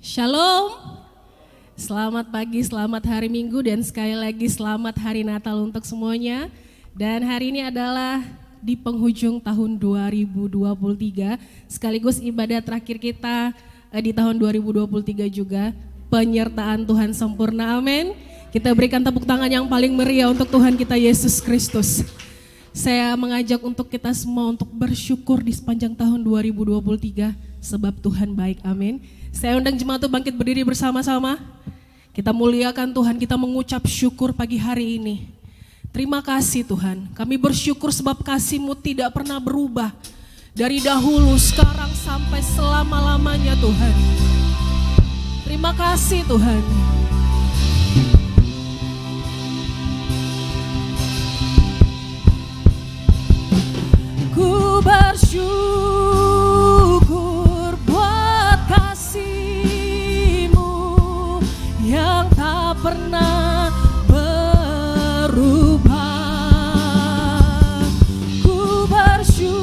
Shalom, selamat pagi, selamat hari Minggu, dan sekali lagi selamat hari Natal untuk semuanya. Dan hari ini adalah di penghujung tahun 2023, sekaligus ibadah terakhir kita di tahun 2023 juga, penyertaan Tuhan sempurna, amin. Kita berikan tepuk tangan yang paling meriah untuk Tuhan kita Yesus Kristus. Saya mengajak untuk kita semua untuk bersyukur di sepanjang tahun 2023, sebab Tuhan baik, amin. Saya undang jemaat untuk bangkit berdiri bersama-sama. Kita muliakan Tuhan, kita mengucap syukur pagi hari ini. Terima kasih Tuhan, kami bersyukur sebab kasih-Mu tidak pernah berubah. Dari dahulu, sekarang, sampai selama-lamanya Tuhan. Terima kasih Tuhan. Ku bersyukur buat kasih-Mu yang tak pernah berubah. Ku bersyukur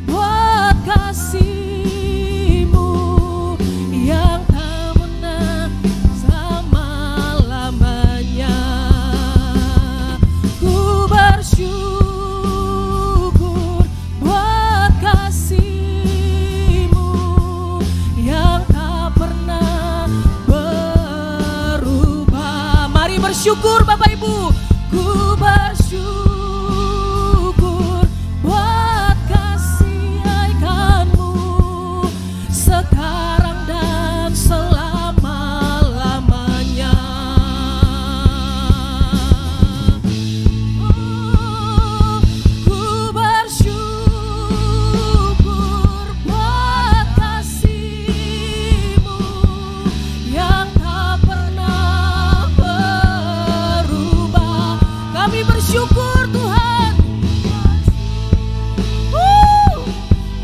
buat kasih-Mu yang tak pernah selama-lamanya. Ku bersyukur syukur Bapak Ibu, ku bersyukur buat kasih ikatan-Mu sekarang dan selama-lamanya. Ku bersyukur buat kasih-Mu yang tak pernah kami bersyukur Tuhan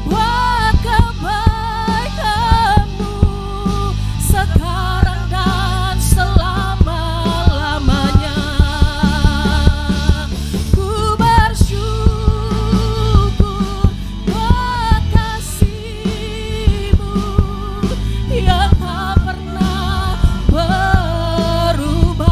buat kebaikan-Mu sekarang dan selama-lamanya. Ku bersyukur buat kasih-Mu yang tak pernah berubah.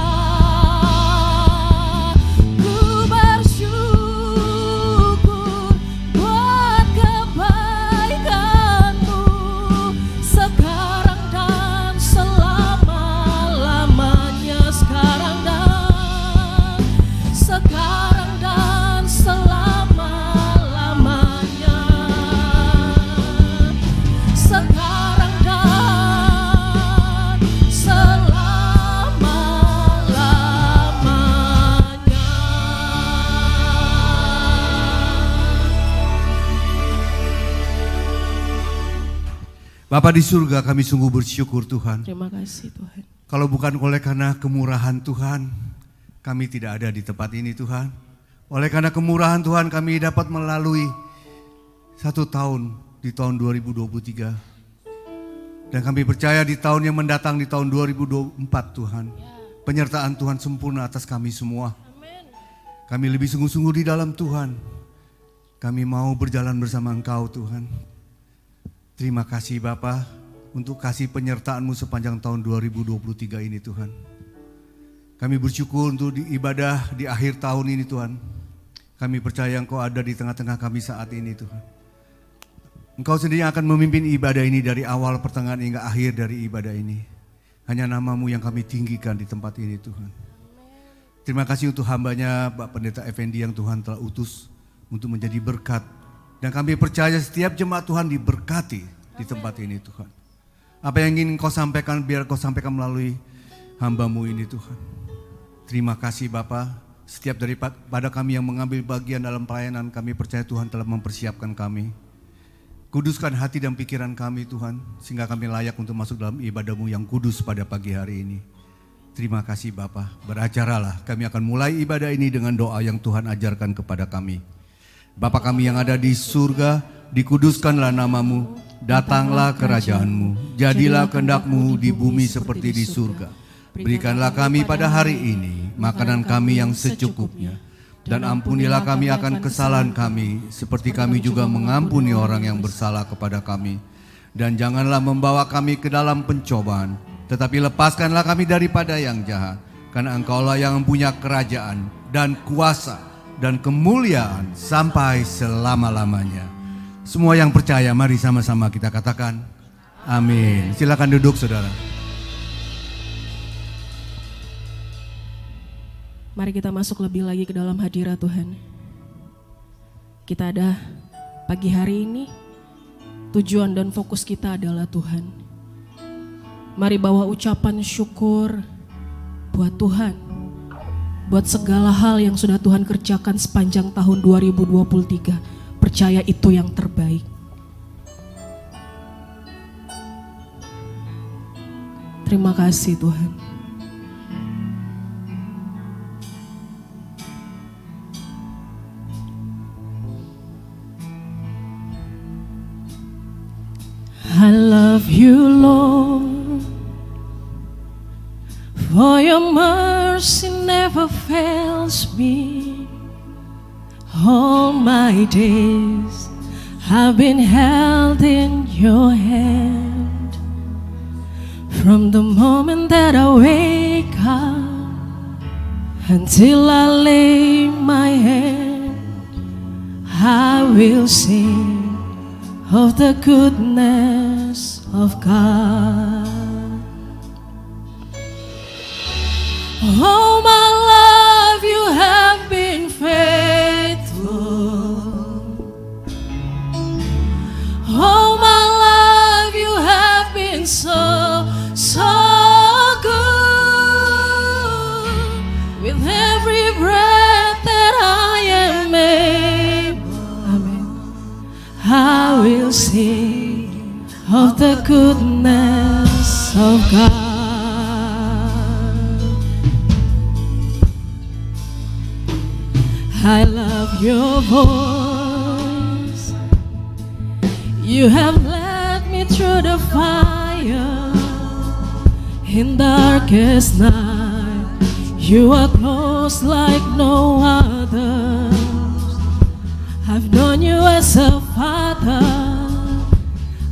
Bapa di surga, kami sungguh bersyukur Tuhan. Terima kasih Tuhan. Kalau bukan oleh karena kemurahan Tuhan, kami tidak ada di tempat ini Tuhan. Oleh karena kemurahan Tuhan, kami dapat melalui 1 tahun di tahun 2023. Dan kami percaya di tahun yang mendatang, di tahun 2024 Tuhan, penyertaan Tuhan sempurna atas kami semua. Kami lebih sungguh-sungguh di dalam Tuhan. Kami mau berjalan bersama Engkau Tuhan. Terima kasih Bapa untuk kasih penyertaan-Mu sepanjang tahun 2023 ini Tuhan. Kami bersyukur untuk ibadah di akhir tahun ini Tuhan. Kami percaya Engkau ada di tengah-tengah kami saat ini Tuhan. Engkau sendiri akan memimpin ibadah ini dari awal, pertengahan hingga akhir dari ibadah ini. Hanya nama-Mu yang kami tinggikan di tempat ini Tuhan. Terima kasih untuk hamba-Nya Pak Pendeta Effendi yang Tuhan telah utus untuk menjadi berkat. Dan kami percaya setiap jemaat Tuhan diberkati di tempat ini Tuhan. Apa yang ingin Kau sampaikan, biar Kau sampaikan melalui hamba-Mu ini Tuhan. Terima kasih Bapa. Setiap daripada kami yang mengambil bagian dalam pelayanan, kami percaya Tuhan telah mempersiapkan kami. Kuduskan hati dan pikiran kami Tuhan, sehingga kami layak untuk masuk dalam ibadah-Mu yang kudus pada pagi hari ini. Terima kasih Bapa. Beracaralah, kami akan mulai ibadah ini dengan doa yang Tuhan ajarkan kepada kami. Bapa kami yang ada di surga, dikuduskanlah nama-Mu, datanglah kerajaan-Mu, jadilah kehendak-Mu di bumi seperti di surga. Berikanlah kami pada hari ini makanan kami yang secukupnya, Dan ampunilah kami akan kesalahan kami, seperti kami juga mengampuni orang yang bersalah kepada kami. Dan janganlah membawa kami ke dalam pencobaan, tetapi lepaskanlah kami daripada yang jahat. Karena Engkaulah yang mempunyai kerajaan dan kuasa dan kemuliaan sampai selama-lamanya. Semua yang percaya, mari sama-sama kita katakan amin. Silakan duduk saudara. Mari kita masuk lebih lagi ke dalam hadirat Tuhan. Kita ada pagi hari ini, tujuan dan fokus kita adalah Tuhan. Mari bawa ucapan syukur buat Tuhan, buat segala hal yang sudah Tuhan kerjakan sepanjang tahun 2023. Percaya itu yang terbaik. Terima kasih Tuhan. I love you, Lord, for your mercy never fails me. All my days I've been held in your hand. From the moment that I wake up until I lay my head, I will sing of the goodness of God. All my life you have been faithful. All my life you have been so, so good. With every breath that I am able, amen, I will sing of the goodness of God. I love your voice. You have led me through the fire. In darkest night, you are close like no other. I've known you as a father,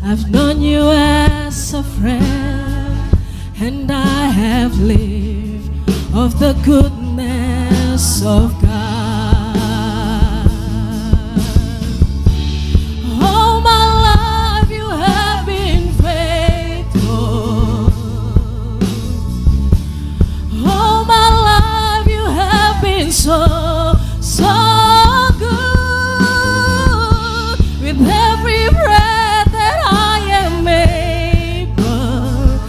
I've known you as a friend, and I have lived of the goodness of God. All my life you have been faithful. All my life you have been so, so good. With every breath that I am able,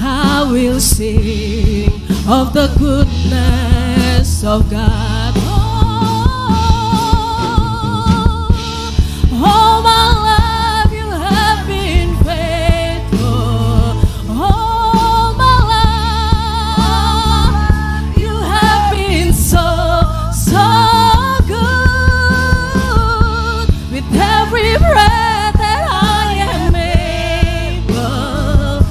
I will sing of the goodness of God. All my life you have been faithful. All my life you have been so, so good. With every breath that I am able,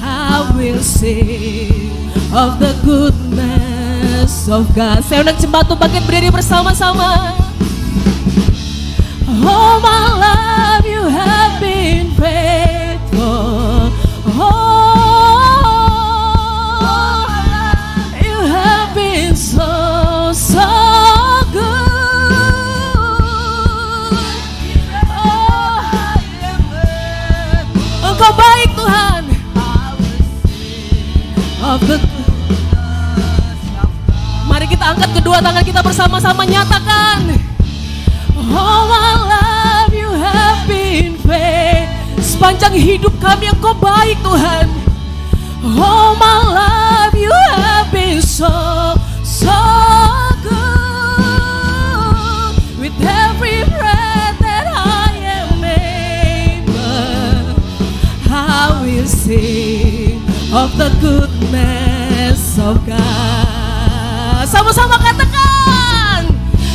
I will sing of the goodness of God. Saya undang jemaat untuk bangkit berdiri bersama-sama. All my life you have been faithful. Oh, you have been so, so good. Oh, Engkau baik Tuhan. Of the Mari kita angkat kedua tangan kita bersama-sama, nyatakan. All my life you have been faithful. Sepanjang hidup kami Engkau baik Tuhan. All my life you have been so, so good. With every breath that I am able, I will sing of the goodness of God. Sama-sama katakan,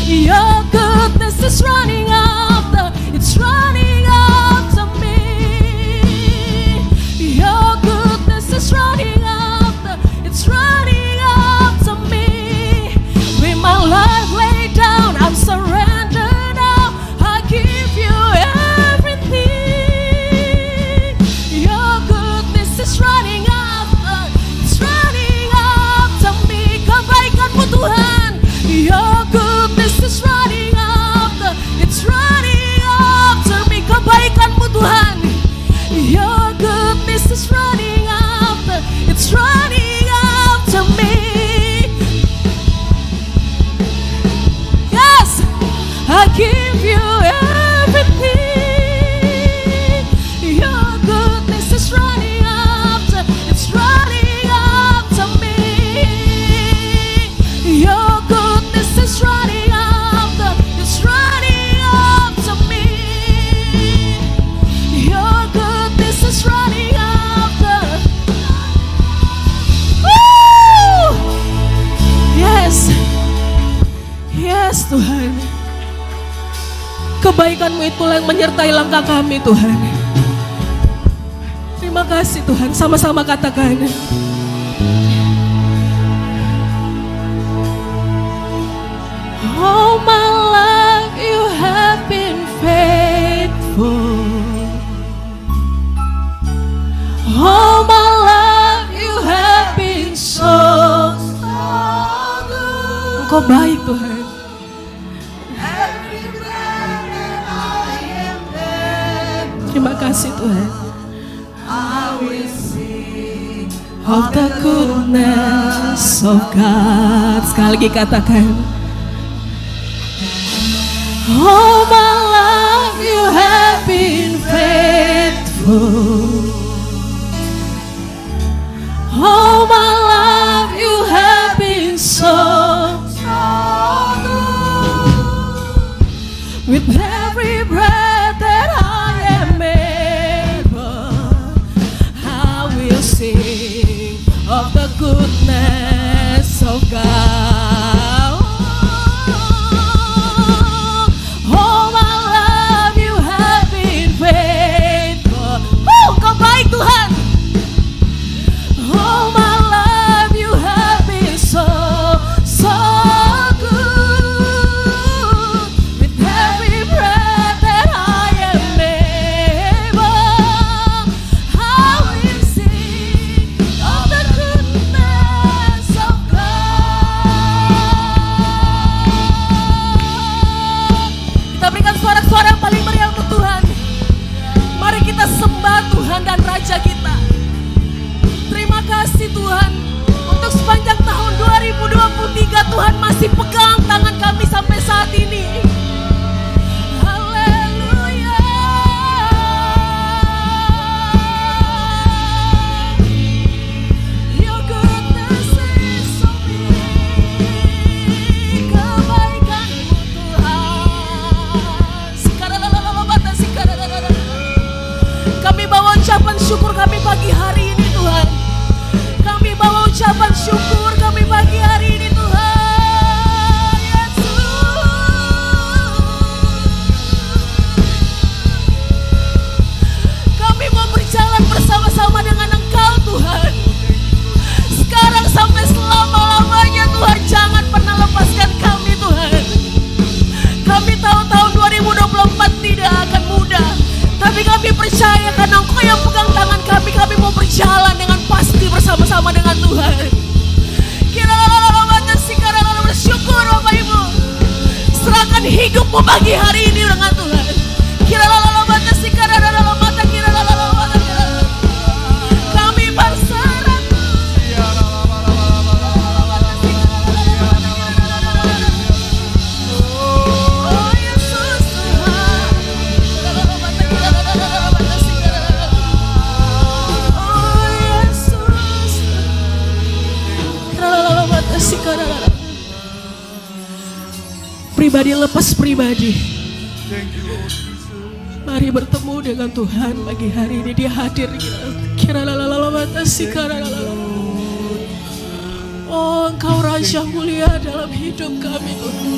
your goodness is running after, it's running after me. Your goodness is running after, it's running after me. With my life laid down, I'm surrendered now. I give you everything. Tuhan. Your goodness is running after, it's running after me. Yes, I give you everything. Your goodness is running after, it's running after me. Your goodness is running after, it's running after me. Your goodness is running after. Woo! Yes, yes Tuhan. Kebaikan-Mu itulah yang menyertai langkah kami Tuhan. Terima kasih Tuhan, sama-sama katakan. All my life you have been faithful. All my life you have been so good. Engkau baik Tuhan. Terima kasih Tuhan. I will sing of the goodness of God. Sekali lagi katakan. All my life you have been faithful. All my life you have been so good. With every breath that I am able, I will sing of the goodness of God. All my life you have been faithful. Kau baik Tuhan. All my life you have been so good. With every breath that I am able, I will sing of the goodness of God. Kita berikan suara-suara yang paling meriah untuk Tuhan. Mari kita sembah Tuhan dan Raja kita. Terima kasih Tuhan, untuk sepanjang tahun 2023 Tuhan masih pegang tangan kami sampai saat ini. Haleluya. Your goodness is so big. Kebaikan-Mu Tuhan. Kami bawa ucapan syukur kami pagi hari ini Tuhan. Kami bawa ucapan syukur kami pagi hari ini Tuhan. Yesus. Kami mau berjalan bersama-sama dengan Engkau Tuhan. Sekarang sampai selama-lamanya Tuhan, jangan pernah lepaskan kami Tuhan. Kami tahu tahun 2024 tidak akan mudah, tapi kami percaya karena Engkau yang pegang tangan kami mau berjalan dengan pasti bersama-sama dengan Tuhan. Bersyukur Bapak Ibu. Serahkan hidupmu pagi hari ini dengan Tuhan. Kami berserah. Oh Yesus Tuhan. Oh Yesus. Pribadi lepas pribadi. Mari bertemu dengan Tuhan pagi hari ini. Dia hadir. Oh Engkau Raja mulia dalam hidup kami Tuhan.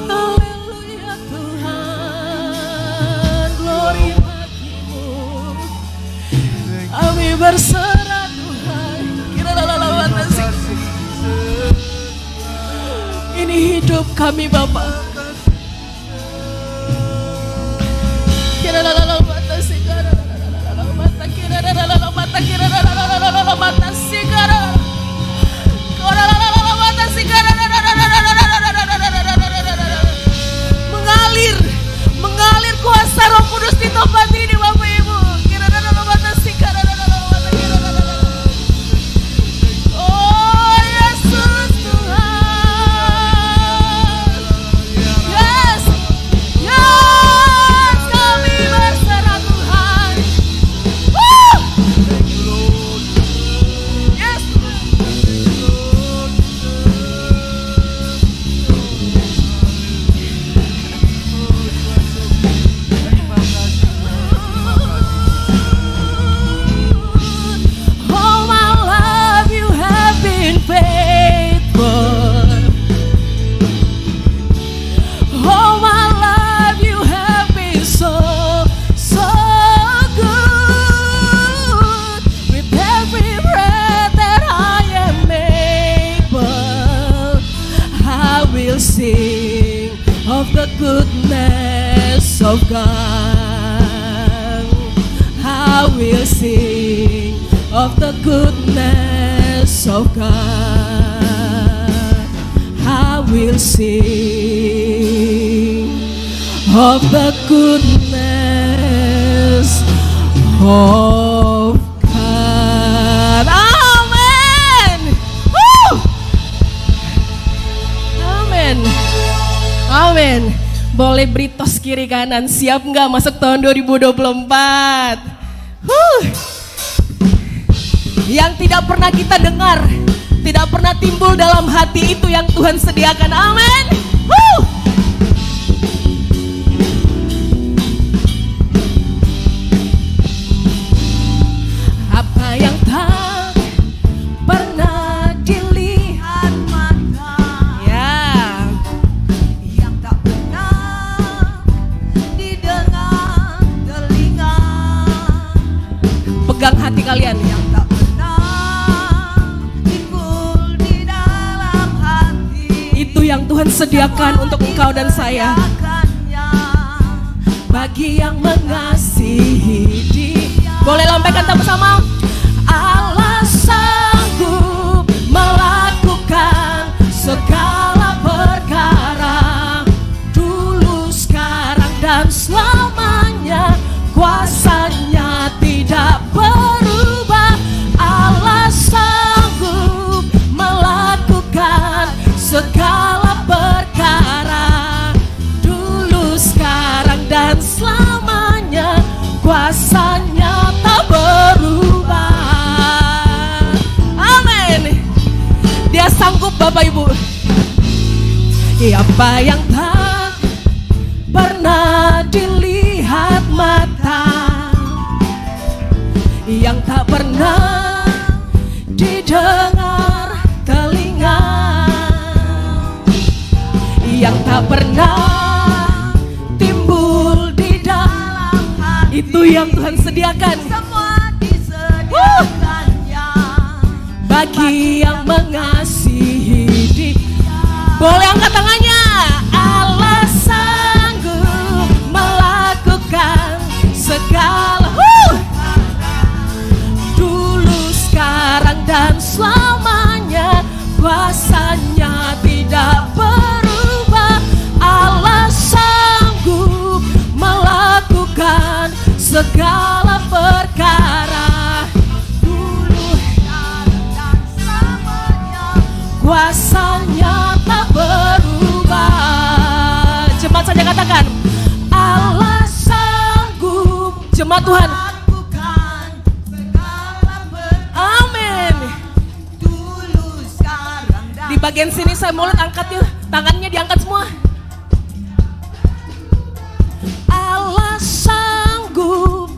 Haleluya Tuhan. Glory bagi-Mu. Kami berserah Tuhan. Ini hidup kami Bapa. tempat ini Bapak Ibu. Oh Yesus Tuhan. Yes. Yes, kami berserah Tuhan. Woo. Yes. All my life you have been faithful. All my life you have been so, so good. With every breath that I am able, I will sing of the goodness of God. I will sing of the goodness of God. I will sing of the goodness of God. Amen. Woo! Amen. Amen. Boleh beri tos kiri kanan. Siap nggak masuk tahun 2024? Yang tidak pernah kita dengar, tidak pernah timbul dalam hati, itu yang Tuhan sediakan. Amin. Apa yang tak pernah dilihat mata, ya, yang tak pernah didengar telinga. Pegang hati kalian. Yang tak yang Tuhan sediakan untuk engkau dan saya. Bagi yang mengasihi Dia. Boleh lambaikan sama-sama. Allah sanggup melakukan segala perkara, dulu, sekarang, dan selamanya. Kuasanya tidak berubah. Allah sanggup melakukan segala perkara, dulu, sekarang, dan selamanya. Kuasanya tak berubah. Amin. Dia sanggup Bapak Ibu. Apa yang tak pernah dilihat mata, yang tak pernah didengar telinga, yang tak pernah timbul di dalam hati, itu yang Tuhan sediakan. Semua disediakannya bagi yang mengasihi Dia. Boleh angkat tangannya. Allah sanggup melakukan segala dulu, sekarang, dan selamanya. Kuasanya tidak berubah. Allah sanggup melakukan segala perkara, dulu, sekarang, dan selamanya. Kuasanya tak berubah. Jemaat saja katakan, Allah sanggup. Jemaat Tuhan, amin. Di bagian sini saya mau lihat, angkat yuk, tangannya diangkat semua. Allah sanggup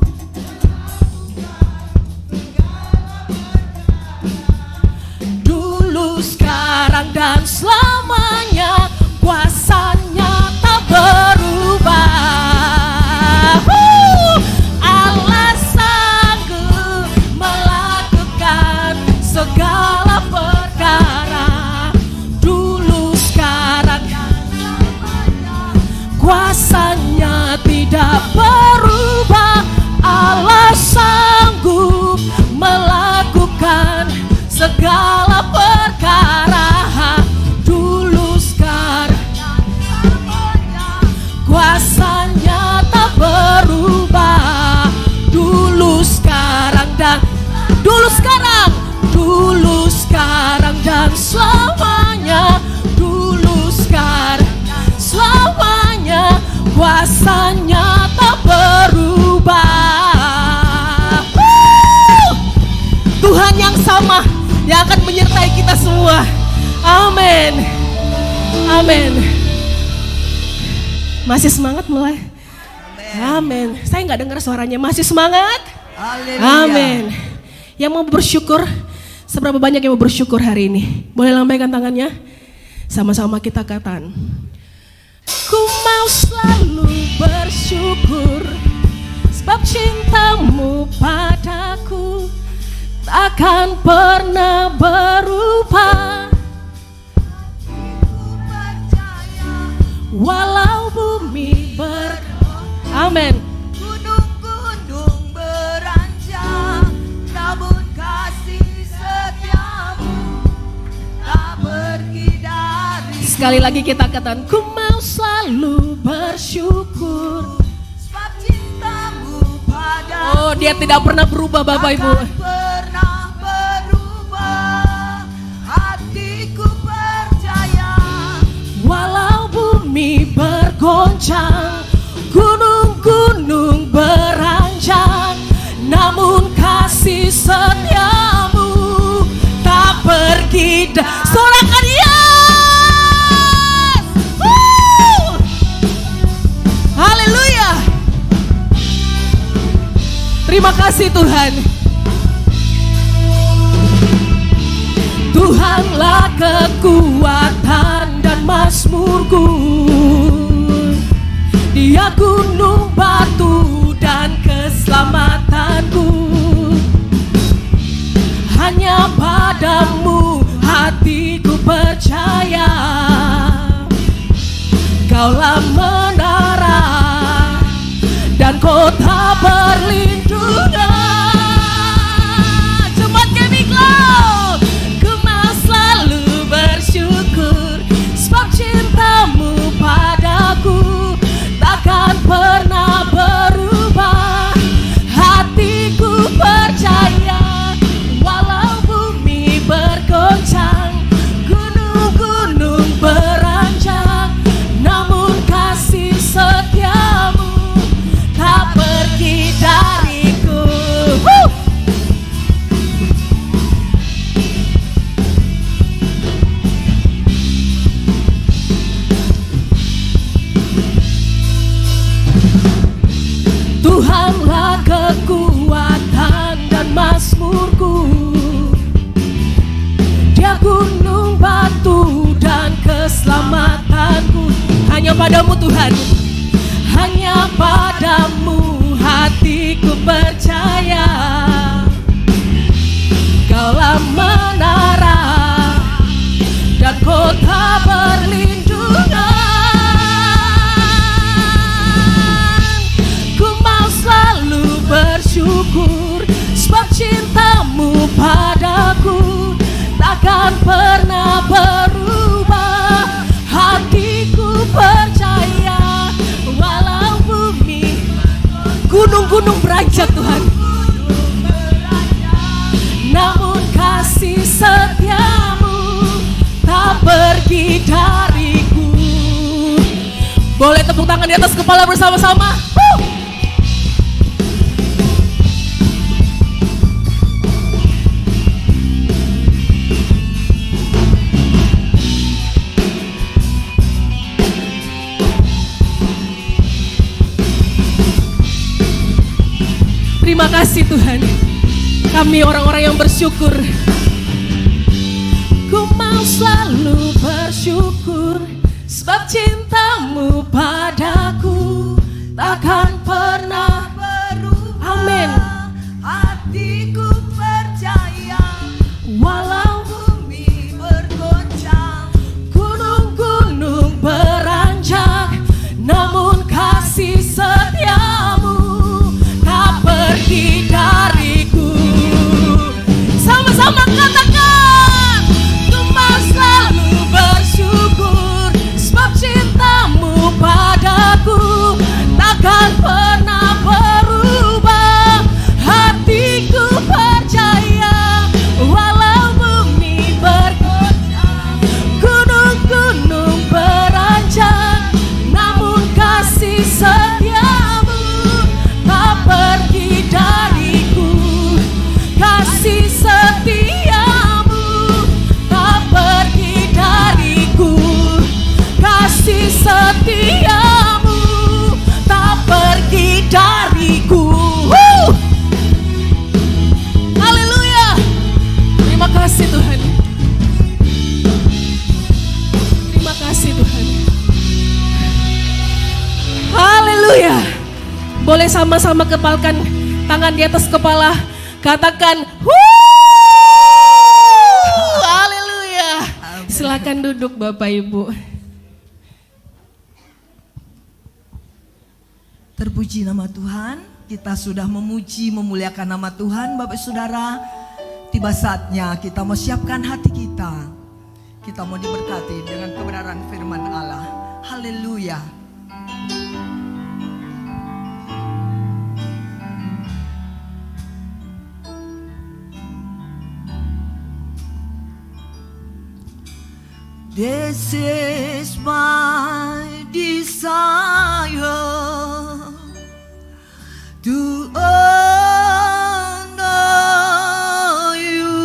dulu, sekarang, dan selamanya. Kuasanya tak berubah. Allah sanggup melakukan segala perkara, dulu, sekarang. selamanya, dulu sekarang selamanya, kuasanya tak berubah. Tuhan yang sama yang akan menyertai kita semua. Amin. Amin. Masih semangat mulai? Amin. Saya nggak dengar suaranya. Masih semangat? Amin. Yang mau bersyukur, seberapa banyak yang mau bersyukur hari ini? Boleh lambaikan tangannya? Sama-sama kita katakan. Ku mau selalu bersyukur, sebab cintamu padaku takkan pernah berubah. Walau bumi Amin. Gunung-gunung beranjak, namun kasih setiamu tak pergi dari. Sekali lagi kita katakan, ku mau selalu bersyukur, sebab cintamu padaku. Oh, dia tidak pernah berubah Bapak Ibu. Takkan pernah berubah, hatiku percaya. Walau bumi bergoncang, gunung-gunung beranjak, namun kasih setiamu tak pergi. Sorakan yes! Haleluya. Terima kasih Tuhan. Tuhanlah kekuatan dan mazmurku, Dia gunung batu dan keselamatanku. Hanya padamu hatiku percaya, Kaulah menara dan kota perlindungan. Cepat Gemiklo, ku mau selalu bersyukur, sebab cintamu padaku takkan pernah berubah. Hatiku percaya, walau bumi bergoncang, gunung-gunung beranjak, namun kasih setiamu tak pergi dariku. Tuhanlah kekuatan dan mazmurku, Dia gunung batu dan keselamatanku. Hanya padamu Tuhan, hanya padamu hatiku percaya, Kaulah menara dan kota perlindungan. Bersyukur, sebab cintamu padaku takkan pernah berubah. Hatiku percaya, walau bumi gunung-gunung beranjak Tuhan, namun kasih setiamu tak pergi dariku. Boleh tepuk tangan di atas kepala bersama-sama. Terima kasih Tuhan, kami orang-orang yang bersyukur. Ku mau selalu bersyukur, sebab cintamu padaku takkan pernah berubah. Amin. Hatiku percaya, Walau bumi bergoncang, gunung-gunung beranjak, namun kasih setiamu tak pergi dariku. Sama-sama katakan, ku mau selalu bersyukur, sebab cintamu padaku Haleluya. Boleh sama-sama kepalkan tangan di atas kepala. Katakan, haleluya. Silakan duduk Bapak Ibu. Terpuji nama Tuhan, kita sudah memuji, memuliakan nama Tuhan. Bapak Saudara, tiba saatnya kita mau siapkan hati kita. Kita mau diberkati dengan kebenaran firman Allah. Haleluya. This is my desire to honor you,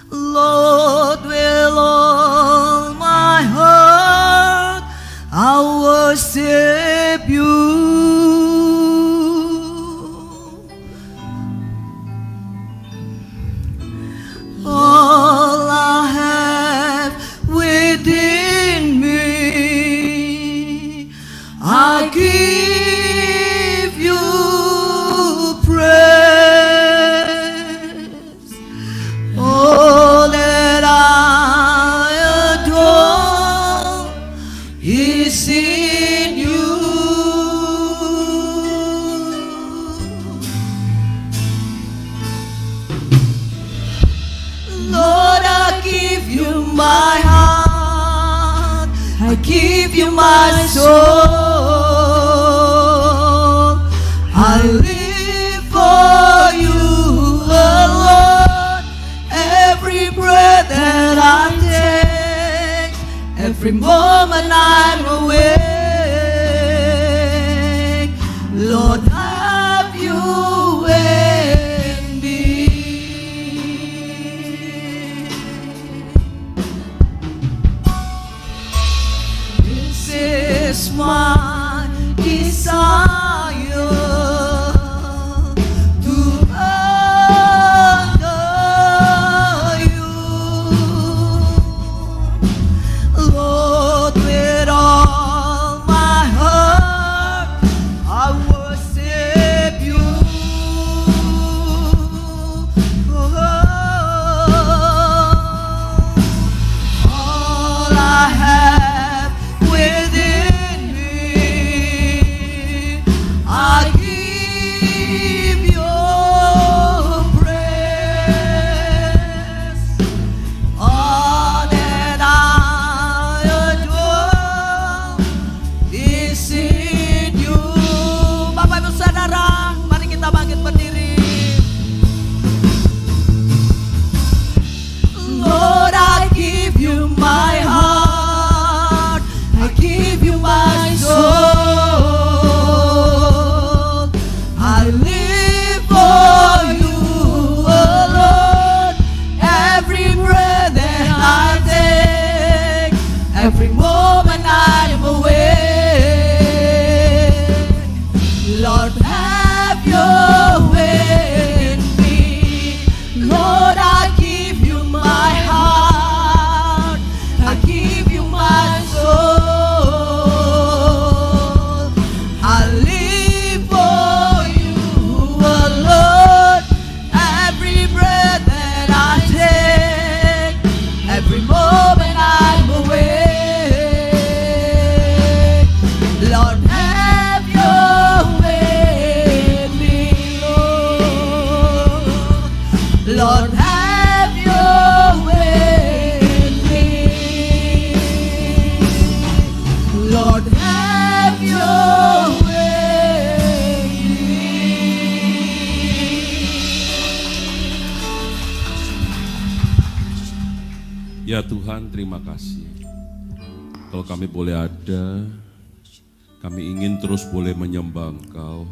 Lord, with all my heart I worship you. All I have within me, I give you praise. All that I adore is in you. Lord, I give you my heart, I give you my soul. I live for you alone. Every breath that I take, every moment I'm awake, Lord, have you in me. This is my desire to honor you, Lord, with all my heart I worship you. All I have within me, I give your praise. All that I adore is in you. Bapak Ibu Saudara, mari kita bangkit berdiri. Lord, I give you my heart, I give you my soul. I live for you alone. Every breath that I take, every moment I am awake, Lord, have your way in me. Lord, I give you my heart, I give you my soul. I live for you alone. Every breath that I take, every moment I'm awake, Lord, have your way in me. Lord, have your way in me. Lord, have your way in me. Ya Tuhan, terima kasih. Kalau kami boleh ada, kami ingin terus boleh menyembah Engkau,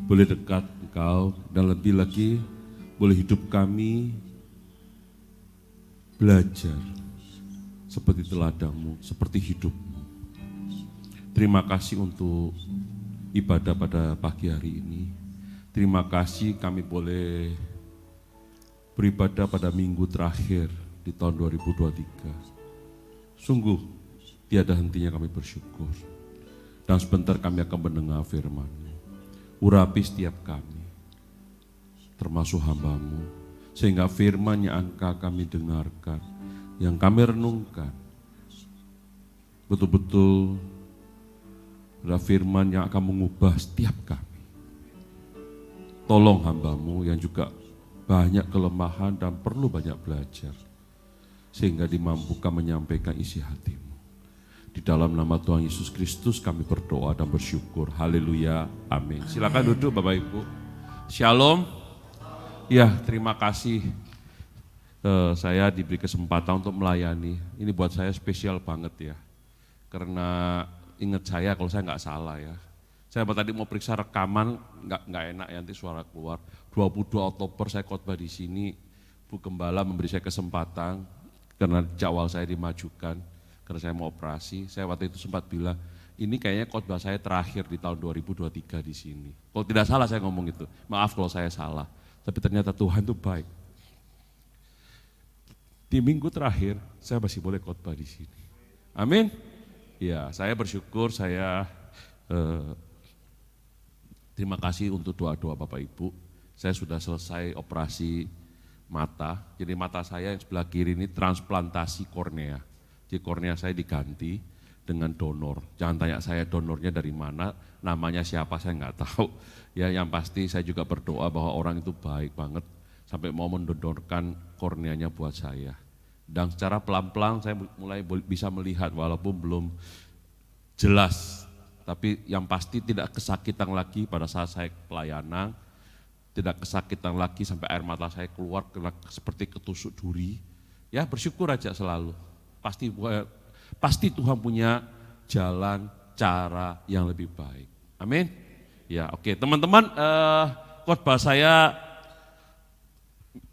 boleh dekat Engkau, dan lebih lagi boleh hidup kami belajar seperti teladamu, seperti hidupmu. Terima kasih untuk ibadah pada pagi hari ini. Terima kasih kami boleh beribadah pada minggu terakhir di tahun 2023. Sungguh tiada hentinya kami bersyukur. Dan sebentar kami akan mendengar firman-Mu. Urapi setiap kami, termasuk hamba-Mu, sehingga firman yang akan kami dengarkan, yang kami renungkan, betul-betul adalah firman yang akan mengubah setiap kami. Tolong hamba-Mu yang juga banyak kelemahan dan perlu banyak belajar, sehingga dimampukan menyampaikan isi hati-Mu. Di dalam nama Tuhan Yesus Kristus kami berdoa dan bersyukur. Haleluya, amin. Silakan duduk Bapak Ibu. Shalom. Ya, terima kasih saya diberi kesempatan untuk melayani. Ini buat saya spesial banget ya. Karena ingat saya kalau saya nggak salah ya. Saya tadi mau periksa rekaman, nggak enak ya nanti suara keluar. 22 Oktober saya khotbah di sini. Bu Gembala memberi saya kesempatan karena jadwal saya dimajukan. Karena saya mau operasi, saya waktu itu sempat bilang, ini kayaknya khotbah saya terakhir di tahun 2023 di sini. Kalau tidak salah saya ngomong itu, maaf kalau saya salah. Tapi ternyata Tuhan itu baik. Di minggu terakhir, saya masih boleh khotbah di sini. Amin. Ya, saya bersyukur, saya terima kasih untuk doa-doa Bapak Ibu. Saya sudah selesai operasi mata, jadi mata saya yang sebelah kiri ini transplantasi kornea. Jadi kornea saya diganti dengan donor. Jangan tanya saya donornya dari mana, namanya siapa saya nggak tahu. Ya, yang pasti saya juga berdoa bahwa orang itu baik banget sampai mau mendonorkan korneanya buat saya. Dan secara pelan-pelan saya mulai bisa melihat walaupun belum jelas. Tapi yang pasti tidak kesakitan lagi pada saat saya pelayanan, tidak kesakitan lagi sampai air mata saya keluar seperti ketusuk duri. Ya, bersyukur aja selalu. Pasti Tuhan punya jalan cara yang lebih baik. Amin. Ya, oke. Teman-teman, khotbah saya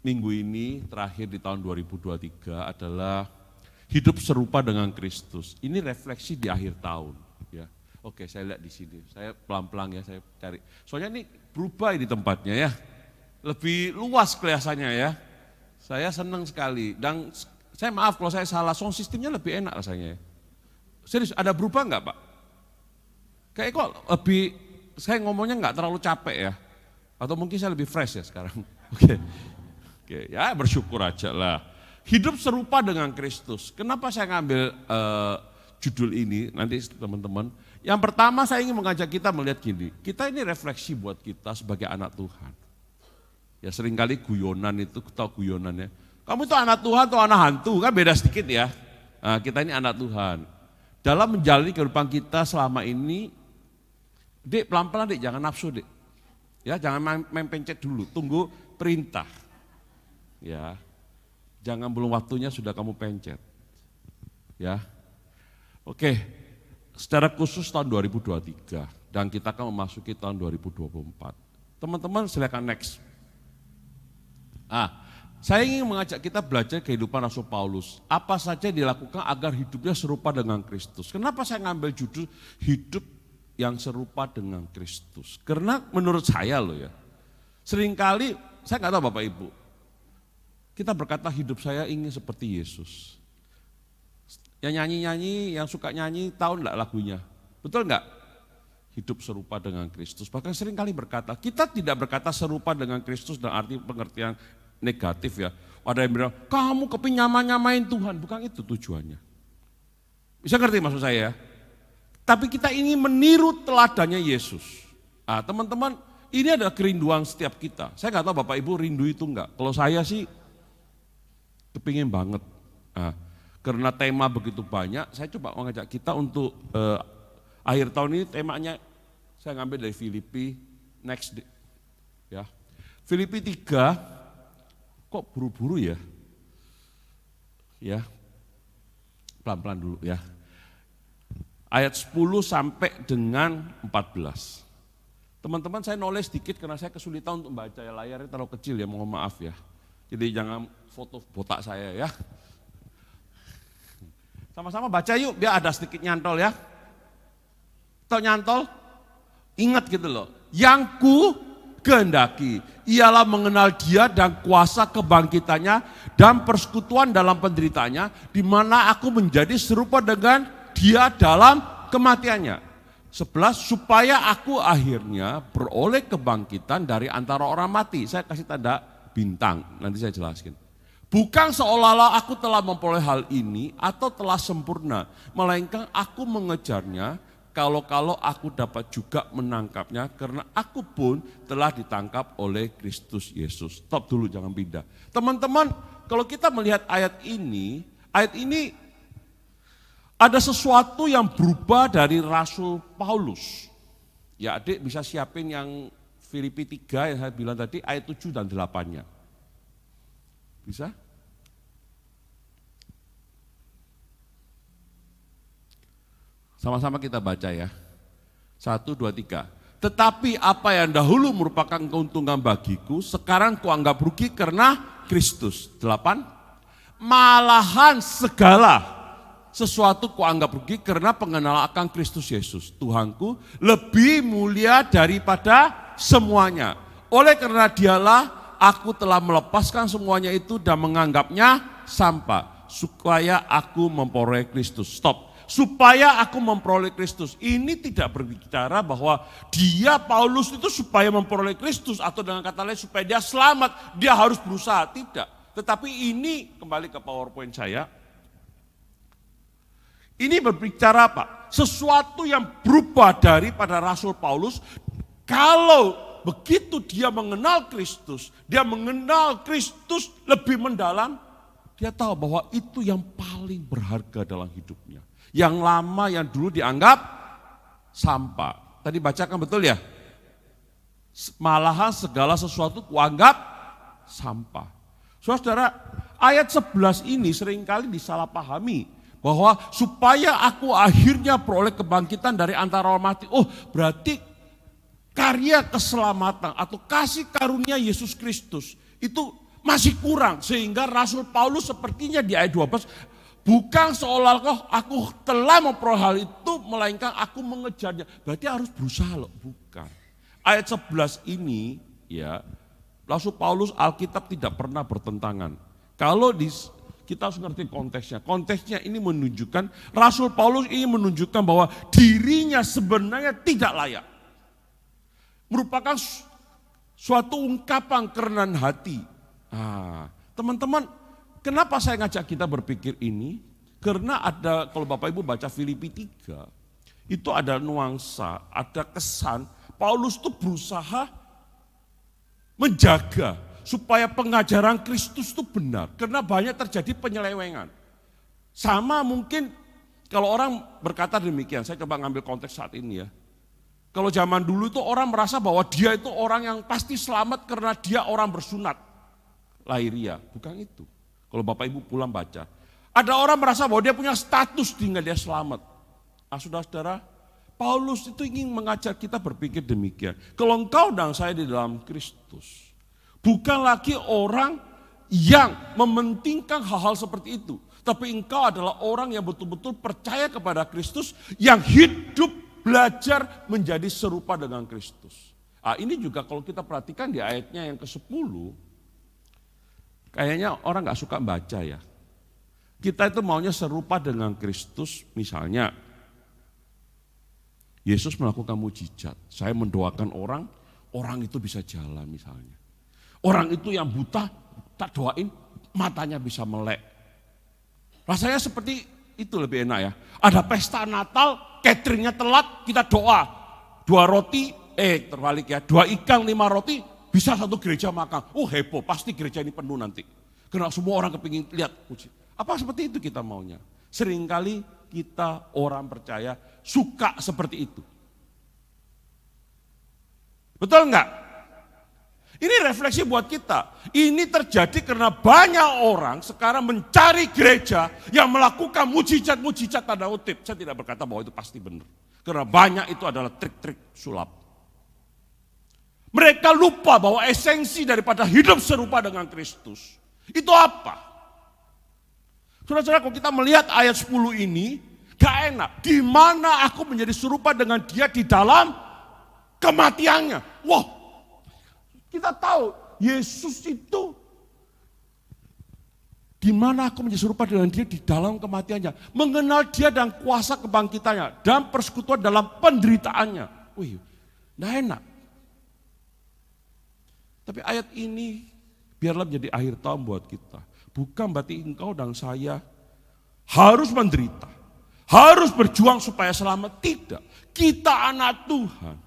minggu ini terakhir di tahun 2023 adalah hidup serupa dengan Kristus. Ini refleksi di akhir tahun, ya. Oke, saya lihat di sini. Saya pelan-pelan ya, saya cari. Soalnya ini berubah di tempatnya ya. Lebih luas kelihatannya ya. Saya senang sekali dan saya maaf kalau saya salah, sound sistemnya lebih enak rasanya. Serius, ada berubah enggak Pak? Kayak kok lebih, saya ngomongnya enggak terlalu capek ya? Atau mungkin saya lebih fresh ya sekarang? Oke, ya bersyukur aja lah. Hidup serupa dengan Kristus. Kenapa saya ngambil judul ini nanti teman-teman? Yang pertama saya ingin mengajak kita melihat gini, kita ini refleksi buat kita sebagai anak Tuhan. Ya seringkali guyonan itu, tahu guyonannya. Kamu itu anak Tuhan atau anak hantu, kan beda sedikit ya. Nah, kita ini anak Tuhan. Dalam menjalani kehidupan kita selama ini, Dek pelan-pelan Dek, jangan nafsu Dek. Ya, jangan main pencet dulu, tunggu perintah. Ya, jangan belum waktunya sudah kamu pencet. Ya, oke. Secara khusus tahun 2023 dan kita akan memasuki tahun 2024. Teman-teman silakan next. Saya ingin mengajak kita belajar kehidupan Rasul Paulus. Apa saja dilakukan agar hidupnya serupa dengan Kristus. Kenapa saya ngambil judul hidup yang serupa dengan Kristus? Karena menurut saya loh ya, seringkali, saya nggak tahu Bapak Ibu, kita berkata hidup saya ingin seperti Yesus. Yang nyanyi-nyanyi, yang suka nyanyi, tahu enggak lagunya? Betul enggak? Hidup serupa dengan Kristus. Bahkan seringkali berkata, kita tidak berkata serupa dengan Kristus dalam arti pengertian negatif ya. Ada yang bilang, kamu kepingin nyamain Tuhan. Bukan itu tujuannya. Bisa ngerti maksud saya ya? Tapi kita ingin meniru teladannya Yesus. Teman-teman, ini adalah kerinduan setiap kita. Saya nggak tahu Bapak Ibu rindu itu enggak. Kalau saya sih kepingin banget. Karena tema begitu banyak, saya coba mengajak kita untuk akhir tahun ini temanya saya ngambil dari Filipi next day. Ya. Filipi 3 kok buru-buru ya? Ya. Pelan-pelan dulu ya. Ayat 10 sampai dengan 14. Teman-teman saya nulis sedikit karena saya kesulitan untuk membaca layarnya terlalu kecil ya, mohon maaf ya. Jadi jangan foto botak saya ya. Sama-sama baca yuk biar ada sedikit nyantol ya. Tahu nyantol? Ingat gitu loh. Yang ku kehendaki ialah mengenal Dia dan kuasa kebangkitannya dan persekutuan dalam penderitaannya, di mana aku menjadi serupa dengan Dia dalam kematiannya, 11, supaya aku akhirnya beroleh kebangkitan dari antara orang mati. Saya kasih tanda bintang, nanti saya jelaskan. Bukan seolah-olah aku telah memperoleh hal ini atau telah sempurna, melainkan aku mengejarnya kalau aku dapat juga menangkapnya, karena aku pun telah ditangkap oleh Kristus Yesus. Stop dulu, jangan pindah. Teman-teman, kalau kita melihat ayat ini ada sesuatu yang berubah dari Rasul Paulus. Ya adik bisa siapin yang Filipi 3 yang saya bilang tadi, ayat 7 dan 8-nya. Bisa? Sama-sama kita baca ya. 1, 2, 3. Tetapi apa yang dahulu merupakan keuntungan bagiku, sekarang kuanggap rugi karena Kristus. 8. Malahan segala sesuatu kuanggap rugi karena pengenalan akan Kristus Yesus, Tuhanku, lebih mulia daripada semuanya. Oleh karena dialah aku telah melepaskan semuanya itu dan menganggapnya sampah, supaya aku memperoleh Kristus. Stop. Supaya aku memperoleh Kristus. Ini tidak berbicara bahwa dia Paulus itu supaya memperoleh Kristus, atau dengan kata lain supaya dia selamat, dia harus berusaha. Tidak. Tetapi ini kembali ke PowerPoint saya. Ini berbicara apa? Sesuatu yang berubah daripada Rasul Paulus. Kalau begitu dia mengenal Kristus, dia mengenal Kristus lebih mendalam, dia tahu bahwa itu yang paling berharga dalam hidupnya. Yang lama, yang dulu dianggap sampah. Tadi bacakan betul ya? Malahan segala sesuatu kuanggap sampah. Saudara, ayat 11 ini seringkali disalahpahami. Bahwa supaya aku akhirnya peroleh kebangkitan dari antara orang mati. Oh, berarti karya keselamatan atau kasih karunia Yesus Kristus itu masih kurang. Sehingga Rasul Paulus sepertinya di ayat 12, bukan seolah-olah aku telah memperoleh hal itu, melainkan aku mengejarnya. Berarti harus berusaha loh, bukan. Ayat 11 ini ya, Rasul Paulus Alkitab tidak pernah bertentangan. Kalau kita harus ngerti konteksnya. Konteksnya ini menunjukkan, Rasul Paulus ini menunjukkan bahwa dirinya sebenarnya tidak layak. Merupakan suatu ungkapan kerendahan hati. Teman-teman, kenapa saya ngajak kita berpikir ini? Karena ada, kalau Bapak Ibu baca Filipi 3, itu ada nuansa, ada kesan, Paulus itu berusaha menjaga supaya pengajaran Kristus itu benar. Karena banyak terjadi penyelewengan. Sama mungkin kalau orang berkata demikian, saya coba ngambil konteks saat ini ya. Kalau zaman dulu itu orang merasa bahwa dia itu orang yang pasti selamat karena dia orang bersunat lahiriah. Bukan itu. Kalau Bapak Ibu pulang baca. Ada orang merasa bahwa dia punya status sehingga dia selamat. Saudara-saudara, Paulus itu ingin mengajar kita berpikir demikian. Kalau engkau dan saya di dalam Kristus, bukan lagi orang yang mementingkan hal-hal seperti itu. Tapi engkau adalah orang yang betul-betul percaya kepada Kristus, yang hidup belajar menjadi serupa dengan Kristus. Ini juga kalau kita perhatikan di ayatnya yang ke-10, kayaknya orang gak suka baca ya. Kita itu maunya serupa dengan Kristus, misalnya Yesus melakukan mujizat. Saya mendoakan orang itu bisa jalan misalnya. Orang itu yang buta, tak doain, matanya bisa melek. Rasanya seperti itu lebih enak ya. Ada pesta Natal, cateringnya telat, kita doa. 2 roti, terbalik ya, 2 ikan 5 roti, bisa 1 gereja makan. Oh heboh, pasti gereja ini penuh nanti. Karena semua orang kepingin lihat. Apa seperti itu kita maunya? Seringkali kita orang percaya suka seperti itu. Betul enggak? Ini refleksi buat kita. Ini terjadi karena banyak orang sekarang mencari gereja yang melakukan mujizat-mujizat tanda kutip. Saya tidak berkata bahwa itu pasti benar. Karena banyak itu adalah trik-trik sulap. Mereka lupa bahwa esensi daripada hidup serupa dengan Kristus. Itu apa? Saudara-saudara, kalau kita melihat ayat 10 ini, gak enak. Di mana aku menjadi serupa dengan dia di dalam kematiannya. Wah, kita tahu Yesus itu Di mana aku menjadi serupa dengan dia di dalam kematiannya. Mengenal dia dan kuasa kebangkitannya. Dan persekutuan dalam penderitaannya. Wih, nah enak. Tapi ayat ini biarlah menjadi akhir tahun buat kita. Bukan berarti engkau dan saya harus menderita. Harus berjuang supaya selamat. Tidak. Kita anak Tuhan.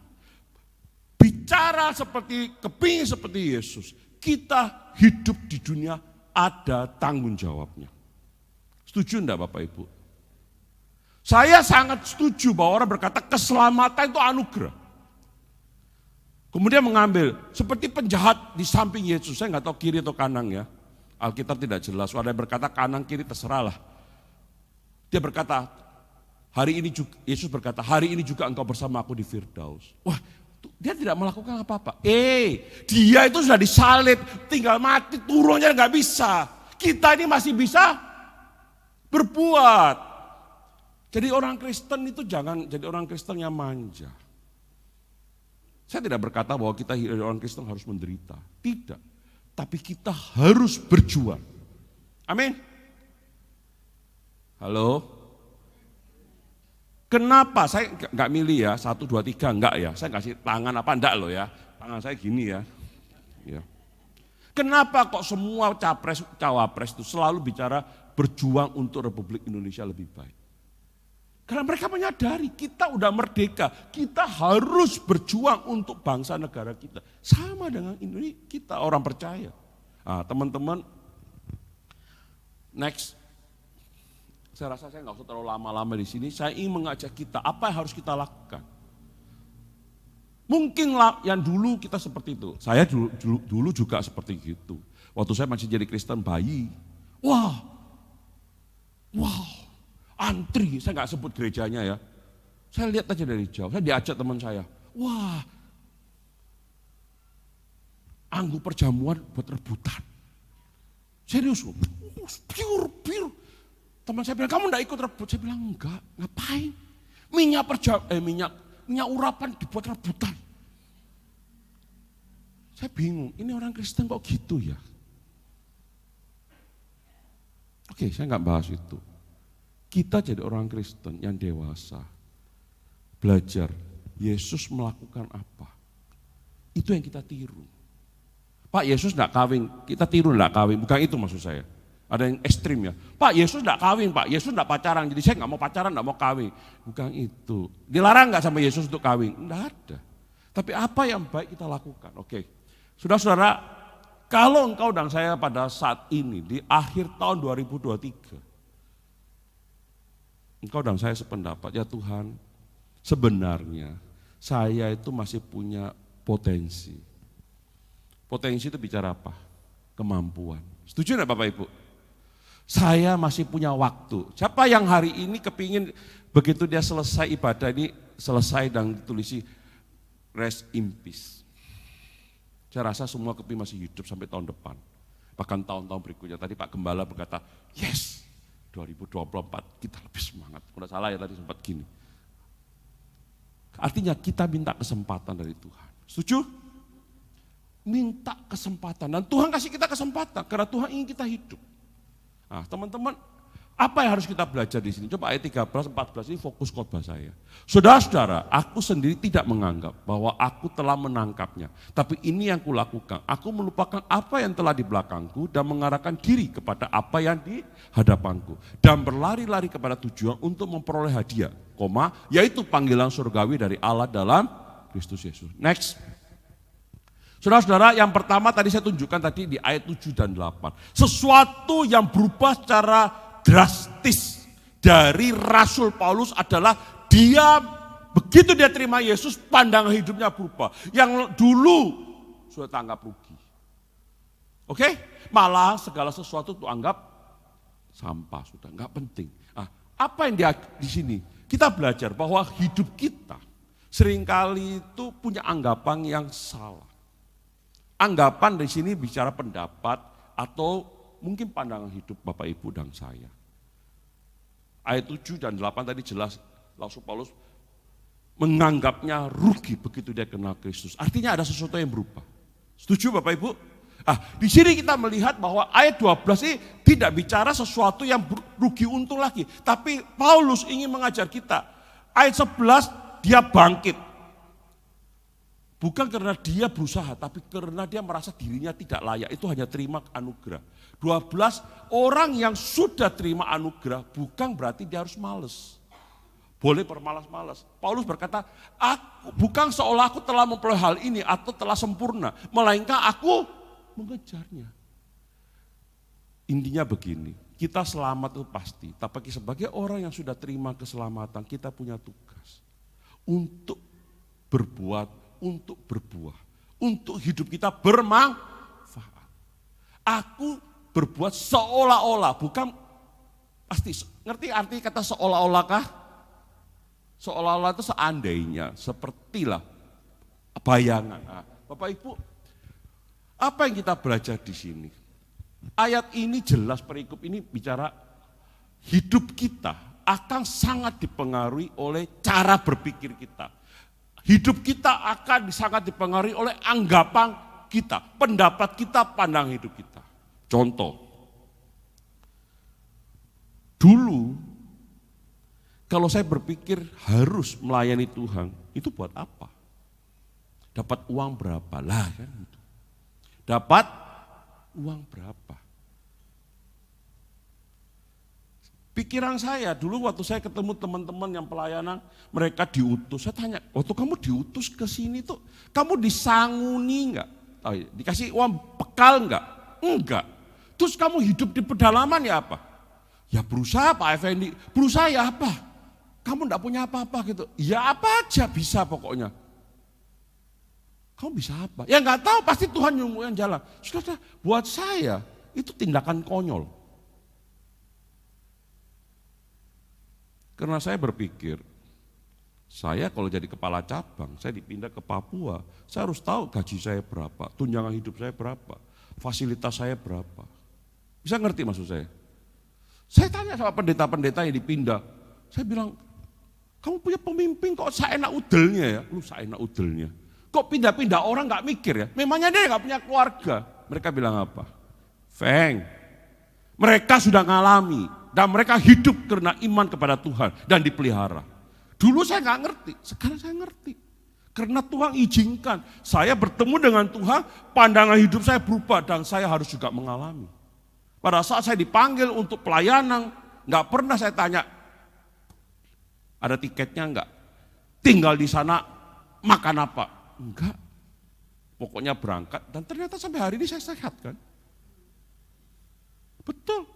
Bicara seperti, kepingin seperti Yesus. Kita hidup di dunia ada tanggung jawabnya. Setuju enggak Bapak Ibu? Saya sangat setuju bahwa orang berkata keselamatan itu anugerah. Kemudian mengambil, seperti penjahat di samping Yesus. Saya nggak tahu kiri atau kanan ya. Alkitab tidak jelas. Ada yang berkata kanan kiri terserahlah. Dia berkata, hari ini juga, Yesus berkata, hari ini juga engkau bersama aku di Firdaus. Wah, dia tidak melakukan apa-apa. Dia itu sudah disalib, tinggal mati, turunnya nggak bisa. Kita ini masih bisa berbuat. Jadi orang Kristen itu jangan jadi orang Kristen yang manja. Saya tidak berkata bahwa kita orang Kristen harus menderita. Tidak. Tapi kita harus berjuang. Amin. Halo. Kenapa? Saya nggak milih ya, 1, 2, 3, enggak ya. Saya kasih tangan apa enggak loh ya. Tangan saya gini ya. Ya. Kenapa kok semua cawapres itu selalu bicara berjuang untuk Republik Indonesia lebih baik? Karena mereka menyadari kita udah merdeka, kita harus berjuang untuk bangsa negara kita. Sama dengan Indonesia, kita orang percaya. Nah, teman-teman, next. Saya rasa saya nggak usah terlalu lama-lama di sini. Saya ingin mengajak kita, apa yang harus kita lakukan? Mungkin yang dulu kita seperti itu. Saya dulu juga seperti gitu. Waktu saya masih jadi Kristen bayi, wow, antri. Saya nggak sebut gerejanya ya. Saya lihat aja dari jauh. Saya diajak teman saya, wah, anggur perjamuan buat rebutan. Serius, pure. Teman saya bilang, kamu enggak ikut rebut? Saya bilang, enggak, ngapain? Minyak urapan dibuat rebutan. Saya bingung, ini orang Kristen kok gitu ya? Oke, saya enggak bahas itu. Kita jadi orang Kristen yang dewasa, belajar, Yesus melakukan apa? Itu yang kita tiru. Pak, Yesus enggak kawin, kita tiru enggak kawin, bukan itu maksud saya. Ada yang ekstrim ya, Pak Yesus enggak kawin, Pak Yesus enggak pacaran, jadi saya enggak mau pacaran, enggak mau kawin. Bukan itu. Dilarang enggak sama Yesus untuk kawin? Enggak ada. Tapi apa yang baik kita lakukan? Oke. Saudara-saudara, kalau engkau dan saya pada saat ini di akhir tahun 2023, engkau dan saya sependapat, ya Tuhan, sebenarnya saya itu masih punya potensi. Potensi itu bicara apa? Kemampuan. Setuju enggak Bapak Ibu? Saya masih punya waktu. Siapa yang hari ini kepingin begitu dia selesai ibadah ini, selesai dan ditulisi rest in peace. Saya rasa semua kepingin masih hidup sampai tahun depan. Bahkan tahun-tahun berikutnya. Tadi Pak Gembala berkata, yes 2024 kita lebih semangat. Udah salah ya tadi sempat gini. Artinya kita minta kesempatan dari Tuhan. Setuju? Minta kesempatan. Dan Tuhan kasih kita kesempatan karena Tuhan ingin kita hidup. Nah, teman-teman, apa yang harus kita belajar di sini? Coba ayat 13, 14 ini fokus khotbah saya. Saudara-saudara, aku sendiri tidak menganggap bahwa aku telah menangkapnya. Tapi ini yang kulakukan. Aku melupakan apa yang telah di belakangku dan mengarahkan diri kepada apa yang di hadapanku. Dan berlari-lari kepada tujuan untuk memperoleh hadiah, yaitu panggilan surgawi dari Allah dalam Kristus Yesus. Next. Saudara-saudara, yang pertama tadi saya tunjukkan tadi di ayat 7 dan 8. Sesuatu yang berubah secara drastis dari Rasul Paulus adalah dia begitu dia terima Yesus, pandangan hidupnya berubah. Yang dulu sudah tanggap rugi. Oke? Malah segala sesuatu itu anggap sampah, sudah enggak penting. Nah, apa yang dia di sini? Kita belajar bahwa hidup kita seringkali itu punya anggapan yang salah. Anggapan di sini bicara pendapat atau mungkin pandangan hidup Bapak Ibu dan saya. Ayat 7 dan 8 tadi jelas Rasul Paulus menganggapnya rugi begitu dia kenal Kristus. Artinya ada sesuatu yang berubah. Setuju Bapak Ibu? Di sini kita melihat bahwa ayat 12 ini tidak bicara sesuatu yang rugi untung lagi. Tapi Paulus ingin mengajar kita. Ayat 11 dia bangkit. Bukan karena dia berusaha, tapi karena dia merasa dirinya tidak layak. Itu hanya terima anugerah. 12, orang yang sudah terima anugerah bukan berarti dia harus malas. Boleh bermalas-malas. Paulus berkata, bukan seolah aku telah memperoleh hal ini atau telah sempurna. Melainkan aku mengejarnya. Intinya begini, kita selamat itu pasti. Tapi sebagai orang yang sudah terima keselamatan, kita punya tugas. Untuk berbuat, untuk berbuah. Untuk hidup kita bermanfaat. Aku berbuat seolah-olah, bukan pasti. Ngerti arti kata seolah-olah kah? Seolah-olah itu seandainya, sepertilah bayangan. Bapak Ibu, apa yang kita belajar di sini? Ayat ini jelas, perikop ini bicara hidup kita akan sangat dipengaruhi oleh cara berpikir kita. Hidup kita akan sangat dipengaruhi oleh anggapan kita, pendapat kita, pandang hidup kita. Contoh, dulu kalau saya berpikir harus melayani Tuhan, itu buat apa? Dapat uang berapa? Lah kan itu. Dapat uang berapa? Pikiran saya dulu waktu saya ketemu teman-teman yang pelayanan, mereka diutus. Saya tanya, waktu kamu diutus ke sini tuh, kamu disanguni enggak? Dikasih uang bekal enggak? Enggak. Terus kamu hidup di pedalaman ya apa? Ya berusaha Pak Effendi. Berusaha ya apa? Kamu enggak punya apa-apa gitu. Ya apa aja bisa pokoknya. Kamu bisa apa? Ya enggak tahu, pasti Tuhan yang jalan. Saudara, buat saya itu tindakan konyol. Karena saya berpikir, saya kalau jadi kepala cabang, saya dipindah ke Papua, saya harus tahu gaji saya berapa, tunjangan hidup saya berapa, fasilitas saya berapa. Bisa ngerti maksud saya? Saya tanya sama pendeta-pendeta yang dipindah, saya bilang, kamu punya pemimpin kok seenak udelnya ya? Lu seenak udelnya. Kok pindah-pindah orang gak mikir ya? Memangnya dia gak punya keluarga. Mereka bilang apa? Feng, mereka sudah ngalami dan mereka hidup karena iman kepada Tuhan dan dipelihara. Dulu saya gak ngerti, sekarang saya ngerti. Karena Tuhan izinkan saya bertemu dengan Tuhan, pandangan hidup saya berubah dan saya harus juga mengalami. Pada saat saya dipanggil untuk pelayanan, gak pernah saya tanya, ada tiketnya enggak? Tinggal di sana makan apa? Enggak. Pokoknya berangkat dan ternyata sampai hari ini saya sehat kan? Betul.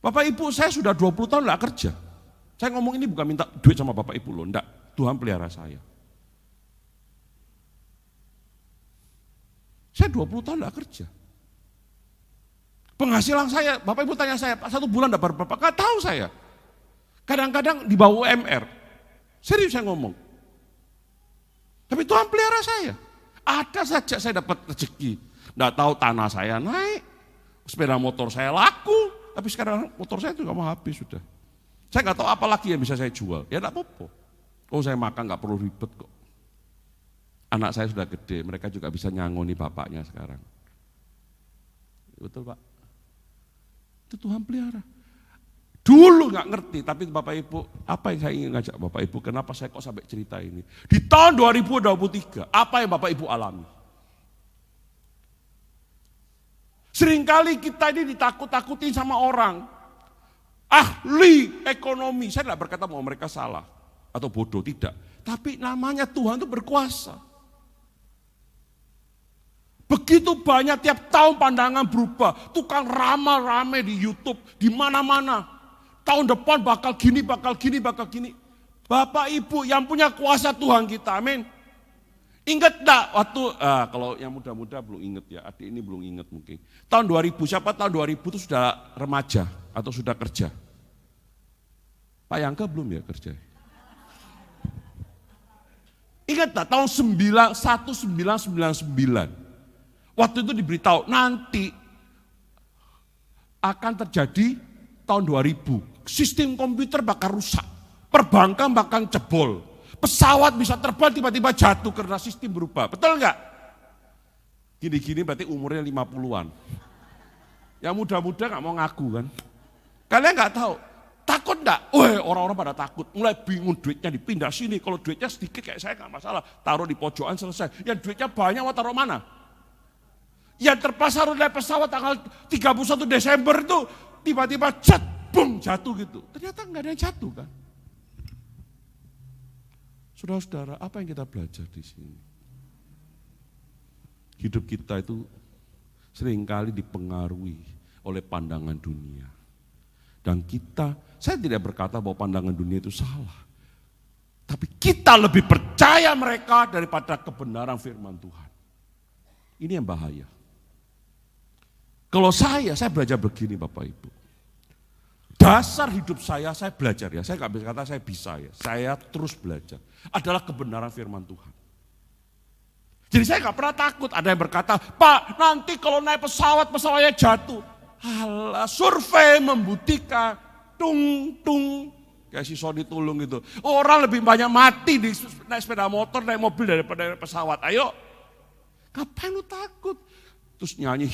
Bapak Ibu saya sudah 20 tahun enggak kerja. Saya ngomong ini bukan minta duit sama Bapak Ibu loh, enggak. Tuhan pelihara saya. Saya 20 tahun enggak kerja. Penghasilan saya, Bapak Ibu tanya saya, 1 bulan enggak berapa? Enggak tahu saya. Kadang-kadang di bawah UMR. Serius saya ngomong. Tapi Tuhan pelihara saya. Ada saja saya dapat rezeki. Nggak tahu tanah saya naik. Sepeda motor saya laku. Tapi sekarang motor saya juga mau habis sudah. Saya nggak tahu apa lagi yang bisa saya jual. Ya nggak apa-apa. Oh saya makan nggak perlu ribet kok. Anak saya sudah gede. Mereka juga bisa nyangoni bapaknya sekarang. Betul Pak. Itu Tuhan pelihara. Dulu nggak ngerti, tapi Bapak Ibu, apa yang saya ingin ngajak Bapak Ibu, kenapa saya kok sampai cerita ini? Di tahun 2023, apa yang Bapak Ibu alami? Seringkali kita ini ditakut-takutin sama orang, ahli ekonomi, saya tidak berkata bahwa mereka salah atau bodoh, tidak. Tapi namanya Tuhan itu berkuasa. Begitu banyak tiap tahun pandangan berubah, tukang ramal-rame di YouTube, di mana-mana. Tahun depan bakal gini, bakal gini, bakal gini. Bapak Ibu yang punya kuasa Tuhan kita, amin. Ingat enggak waktu, kalau yang muda-muda belum ingat ya, adik ini belum ingat mungkin. Tahun 2000, siapa tahun 2000 itu sudah remaja atau sudah kerja? Pak Yangka belum ya kerja? Ingat enggak tahun 1999, waktu itu diberitahu nanti akan terjadi tahun 2000. Sistem komputer bakal rusak, perbankan bakal jebol, pesawat bisa terbang tiba-tiba jatuh karena sistem berubah. Betul enggak? Gini-gini berarti umurnya 50-an. Yang muda-muda gak mau ngaku kan. Kalian gak tahu, takut enggak? Wah, orang-orang pada takut. Mulai bingung, duitnya dipindah sini. Kalau duitnya sedikit kayak saya gak masalah. Taruh di pojokan selesai. Yang duitnya banyak mau taruh mana? Yang terpaksa harus naik pesawat tanggal 31 Desember itu tiba-tiba cat, bung, jatuh gitu. Ternyata nggak ada yang jatuh kan. Saudara-saudara, apa yang kita belajar di sini? Hidup kita itu seringkali dipengaruhi oleh pandangan dunia. Dan kita, saya tidak berkata bahwa pandangan dunia itu salah. Tapi kita lebih percaya mereka daripada kebenaran firman Tuhan. Ini yang bahaya. Kalau saya belajar begini Bapak Ibu. Dasar hidup saya belajar ya. Saya nggak bisa kata saya bisa ya. Saya terus belajar. Adalah kebenaran firman Tuhan. Jadi saya nggak pernah takut. Ada yang berkata, Pak nanti kalau naik pesawatnya jatuh. Alah, survei membuktikan. Tung. Kayak si Sony Tulung gitu. Orang lebih banyak mati di naik sepeda motor, naik mobil daripada naik pesawat. Ayo. Ngapain lu takut? Terus nyanyi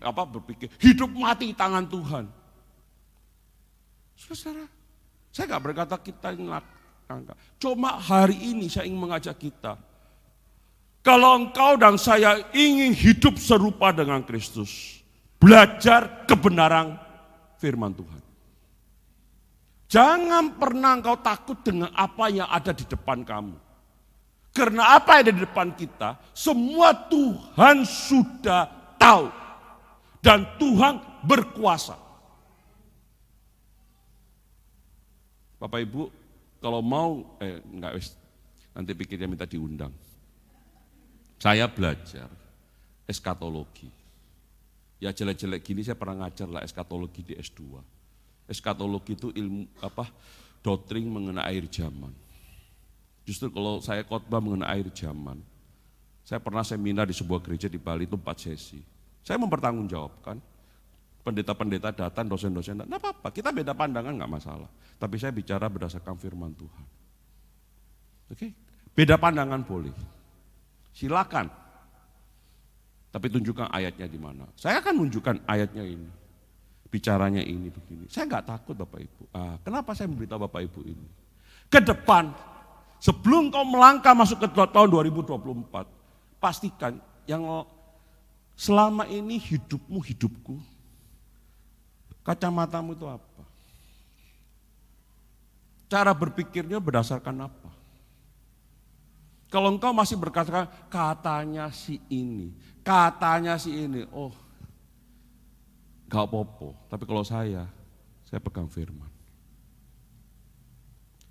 berpikir hidup mati di tangan Tuhan. Saudara, saya gak berkata kita ngangkat. Cuma hari ini saya ingin mengajak kita. Kalau engkau dan saya ingin hidup serupa dengan Kristus, belajar kebenaran firman Tuhan. Jangan pernah engkau takut dengan apa yang ada di depan kamu. Karena apa yang ada di depan kita, semua Tuhan sudah tahu. Dan Tuhan berkuasa. Bapak Ibu, kalau mau, nanti pikirnya minta diundang. Saya belajar eskatologi. Ya jelek-jelek gini saya pernah ngajar lah eskatologi di S2. Eskatologi itu ilmu doktrin mengenai akhir zaman. Justru kalau saya khotbah mengenai akhir zaman, saya pernah seminar di sebuah gereja di Bali itu 4 sesi. Saya mempertanggungjawabkan, pendeta-pendeta datang, dosen-dosen datang, enggak apa-apa, kita beda pandangan enggak masalah. Tapi saya bicara berdasarkan firman Tuhan. Oke? Beda pandangan boleh. Silakan. Tapi tunjukkan ayatnya di mana. Saya akan menunjukkan ayatnya ini. Bicaranya ini begini. Saya enggak takut Bapak Ibu. Kenapa saya memberitahu Bapak Ibu ini? Ke depan, sebelum kau melangkah masuk ke tahun 2024, pastikan yang selama ini hidupku, kacamatamu itu apa? Cara berpikirnya berdasarkan apa? Kalau engkau masih berkata katanya si ini, oh gak apa-apa. Tapi kalau saya pegang firman.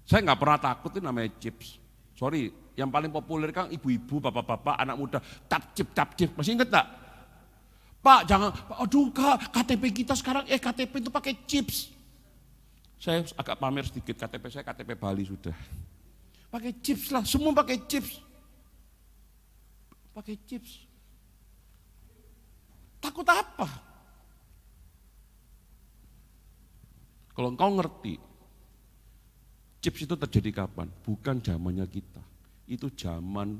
Saya nggak pernah takut itu namanya chips. Sorry, yang paling populer kan ibu-ibu, bapak-bapak, anak muda, capcip. Masih inget tak? Pak jangan, aduh Kak, KTP kita sekarang KTP itu pakai chips. Saya agak pamer sedikit, KTP saya KTP Bali sudah. Pakai chips lah, semua pakai chips. Pakai chips. Takut apa? Kalau engkau ngerti, chips itu terjadi kapan? Bukan zamannya kita. Itu zaman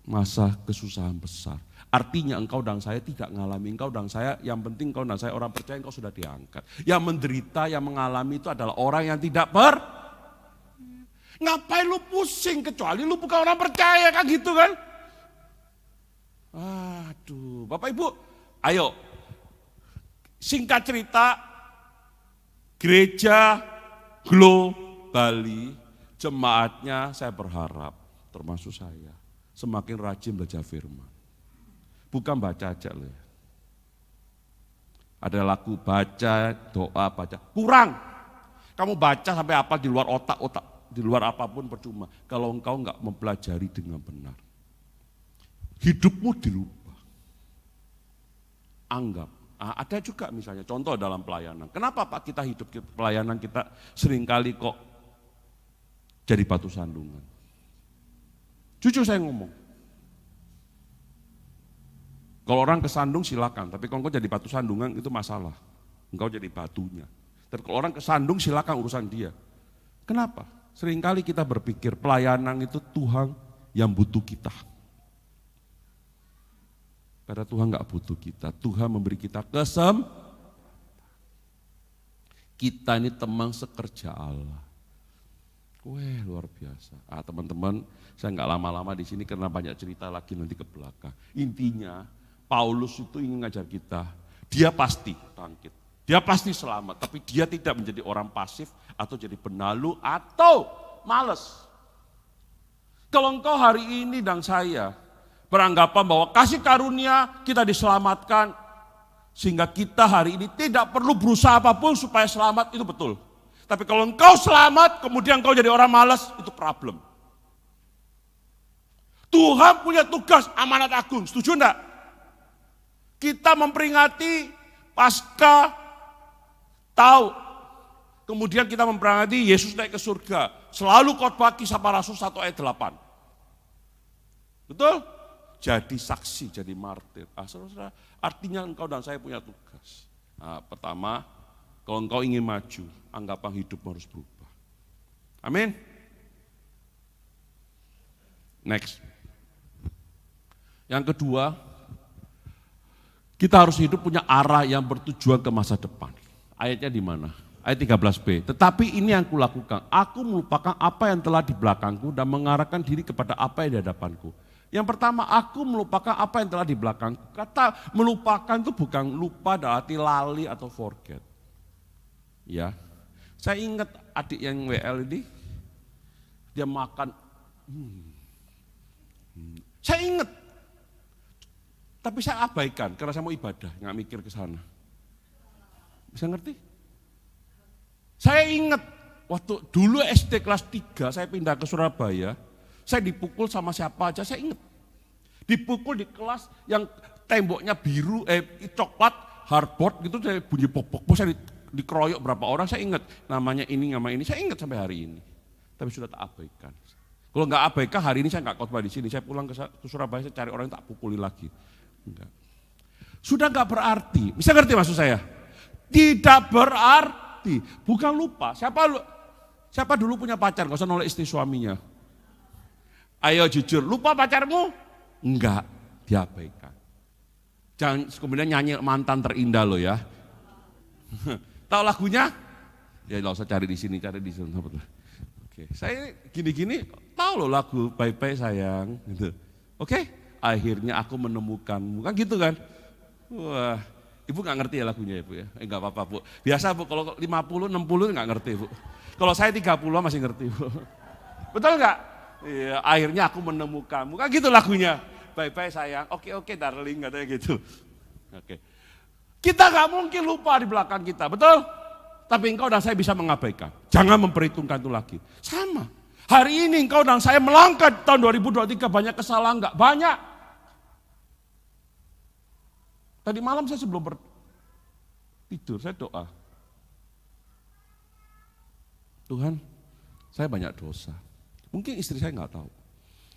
masa kesusahan besar. Artinya engkau dan saya tidak mengalami, engkau dan saya, yang penting engkau dan saya orang percaya engkau sudah diangkat. Yang menderita, yang mengalami itu adalah orang yang tidak Ngapain lu pusing kecuali lu bukan orang percaya kan gitu kan? Aduh, Bapak Ibu, ayo. Singkat cerita, gereja Glow Bali, jemaatnya saya berharap, termasuk saya, semakin rajin belajar firman. Bukan baca aja loh ya. Ada lagu baca, doa, baca. Kurang. Kamu baca sampai apa di luar otak, di luar apapun percuma. Kalau engkau enggak mempelajari dengan benar. Hidupmu dirubah. Anggap. Ada juga misalnya contoh dalam pelayanan. Kenapa Pak kita hidup pelayanan kita seringkali kok jadi batu sandungan? Jujur saya ngomong. Kalau orang kesandung silakan, tapi kalau engkau jadi batu sandungan itu masalah. Engkau jadi batunya. Tapi kalau orang kesandung silakan urusan dia. Kenapa? Seringkali kita berpikir pelayanan itu Tuhan yang butuh kita. Karena Tuhan gak butuh kita, Tuhan memberi kita kita ini teman sekerja Allah. Wah, luar biasa. Teman-teman, saya nggak lama-lama di sini karena banyak cerita lagi nanti ke belakang. Intinya, Paulus itu ingin ngajar kita, dia pasti bangkit, dia pasti selamat, tapi dia tidak menjadi orang pasif atau jadi penalu atau malas. Kalau engkau hari ini dan saya beranggapan bahwa kasih karunia kita diselamatkan, sehingga kita hari ini tidak perlu berusaha apapun supaya selamat, itu betul. Tapi kalau engkau selamat, kemudian engkau jadi orang malas, itu problem. Tuhan punya tugas amanat agung, setuju enggak? Kita memperingati Paskah, tahu. Kemudian kita memperingati Yesus naik ke surga. Selalu khotbah Kisah Para Rasul 1 ayat 8. Betul? Jadi saksi, jadi martir. Saudara, artinya engkau dan saya punya tugas. Pertama, kalau engkau ingin maju, anggapan hidup harus berubah. Amin. Next. Yang kedua, kita harus hidup punya arah yang bertujuan ke masa depan. Ayatnya di mana? Ayat 13b. Tetapi ini yang kulakukan, aku melupakan apa yang telah di belakangku dan mengarahkan diri kepada apa yang di hadapanku. Yang pertama, aku melupakan apa yang telah di belakangku. Kata melupakan itu bukan lupa dalam arti lali atau forget. Ya, saya ingat adik yang WL ini, dia makan, saya ingat, tapi saya abaikan karena saya mau ibadah, nggak mikir ke sana. Bisa ngerti? Saya ingat waktu dulu SD kelas 3 saya pindah ke Surabaya, saya dipukul sama siapa aja, saya ingat. Dipukul di kelas yang temboknya biru, coklat, hardboard gitu, saya bunyi pok-pok, saya dikeroyok berapa orang, saya ingat namanya ini, saya ingat sampai hari ini. Tapi sudah tak abaikan. Kalau nggak abaikan hari ini saya nggak khotbah di sini, saya pulang ke Surabaya, saya cari orang yang tak pukuli lagi. Enggak. Sudah nggak berarti, bisa ngerti maksud saya? Tidak berarti, bukan lupa. Siapa dulu punya pacar, nggak usah nolak istri suaminya. Ayo jujur, lupa pacarmu? Enggak, diabaikan. Jangan kemudian nyanyi mantan terindah lo ya. Tahu lagunya? Ya nggak usah cari di sini, cari di sana. Oke, saya gini-gini tahu loh lagu Bye-bye sayang. Gitu. Oke, akhirnya aku menemukanmu, kan gitu kan? Wah, ibu nggak ngerti ya lagunya ibu ya? Nggak apa-apa bu. Biasa bu, kalau 50, 60 nggak ngerti bu. Kalau saya 30 masih ngerti bu. Betul nggak? Iya, akhirnya aku menemukanmu, kan gitu lagunya. Bye-bye sayang, oke darling, katanya gitu. Oke. Kita gak mungkin lupa di belakang kita, betul? Tapi engkau dan saya bisa mengabaikan. Jangan memperhitungkan itu lagi. Sama. Hari ini engkau dan saya melangkah tahun 2023 banyak kesalahan enggak? Banyak. Tadi malam saya sebelum tidur, saya doa. Tuhan, saya banyak dosa. Mungkin istri saya enggak tahu.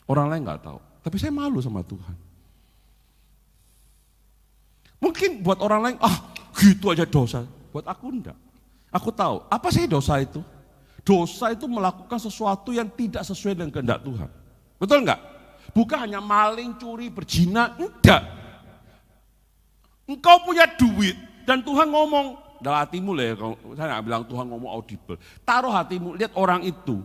Orang lain enggak tahu. Tapi saya malu sama Tuhan. Mungkin buat orang lain, gitu aja dosa. Buat aku enggak. Aku tahu, apa sih dosa itu? Dosa itu melakukan sesuatu yang tidak sesuai dengan kehendak Tuhan. Betul enggak? Bukan hanya maling, curi, berzina, enggak. Engkau punya duit dan Tuhan ngomong, dalam hatimu lah ya, saya nggak bilang Tuhan ngomong audible. Taruh hatimu, lihat orang itu.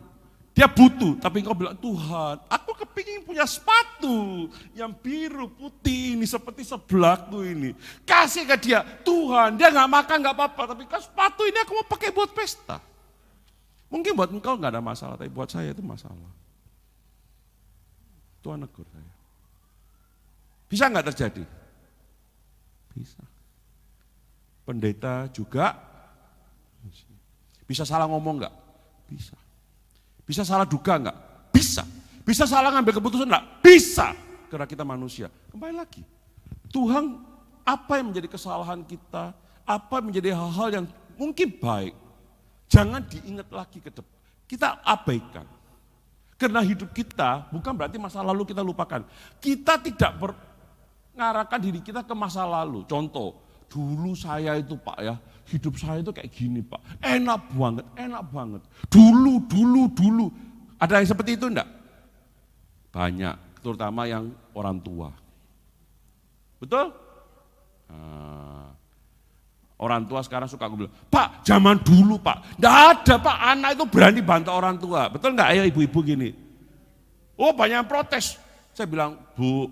Dia butuh, tapi engkau bilang, Tuhan, aku kepingin punya sepatu yang biru putih ini seperti sebelahku ini. Kasih ke dia, Tuhan, dia nggak makan nggak apa-apa, tapi kan sepatu ini aku mau pakai buat pesta. Mungkin buat engkau nggak ada masalah, tapi buat saya itu masalah. Tuhan negur saya. Bisa nggak terjadi? Bisa. Pendeta juga bisa salah ngomong nggak? Bisa. Bisa salah duga enggak? Bisa. Bisa salah ngambil keputusan enggak? Bisa. Karena kita manusia. Kembali lagi. Tuhan, apa yang menjadi kesalahan kita, apa yang menjadi hal-hal yang mungkin baik, jangan diingat lagi ke depan. Kita abaikan. Karena hidup kita bukan berarti masa lalu kita lupakan. Kita tidak mengarahkan diri kita ke masa lalu. Contoh, dulu saya itu Pak ya, hidup saya itu kayak gini Pak, enak banget. Dulu. Ada yang seperti itu enggak? Banyak, terutama yang orang tua. Betul? Nah, orang tua sekarang suka aku bilang, Pak zaman dulu Pak, enggak ada Pak anak itu berani bantah orang tua. Betul enggak ya ibu-ibu gini? Oh banyak yang protes. Saya bilang, Bu,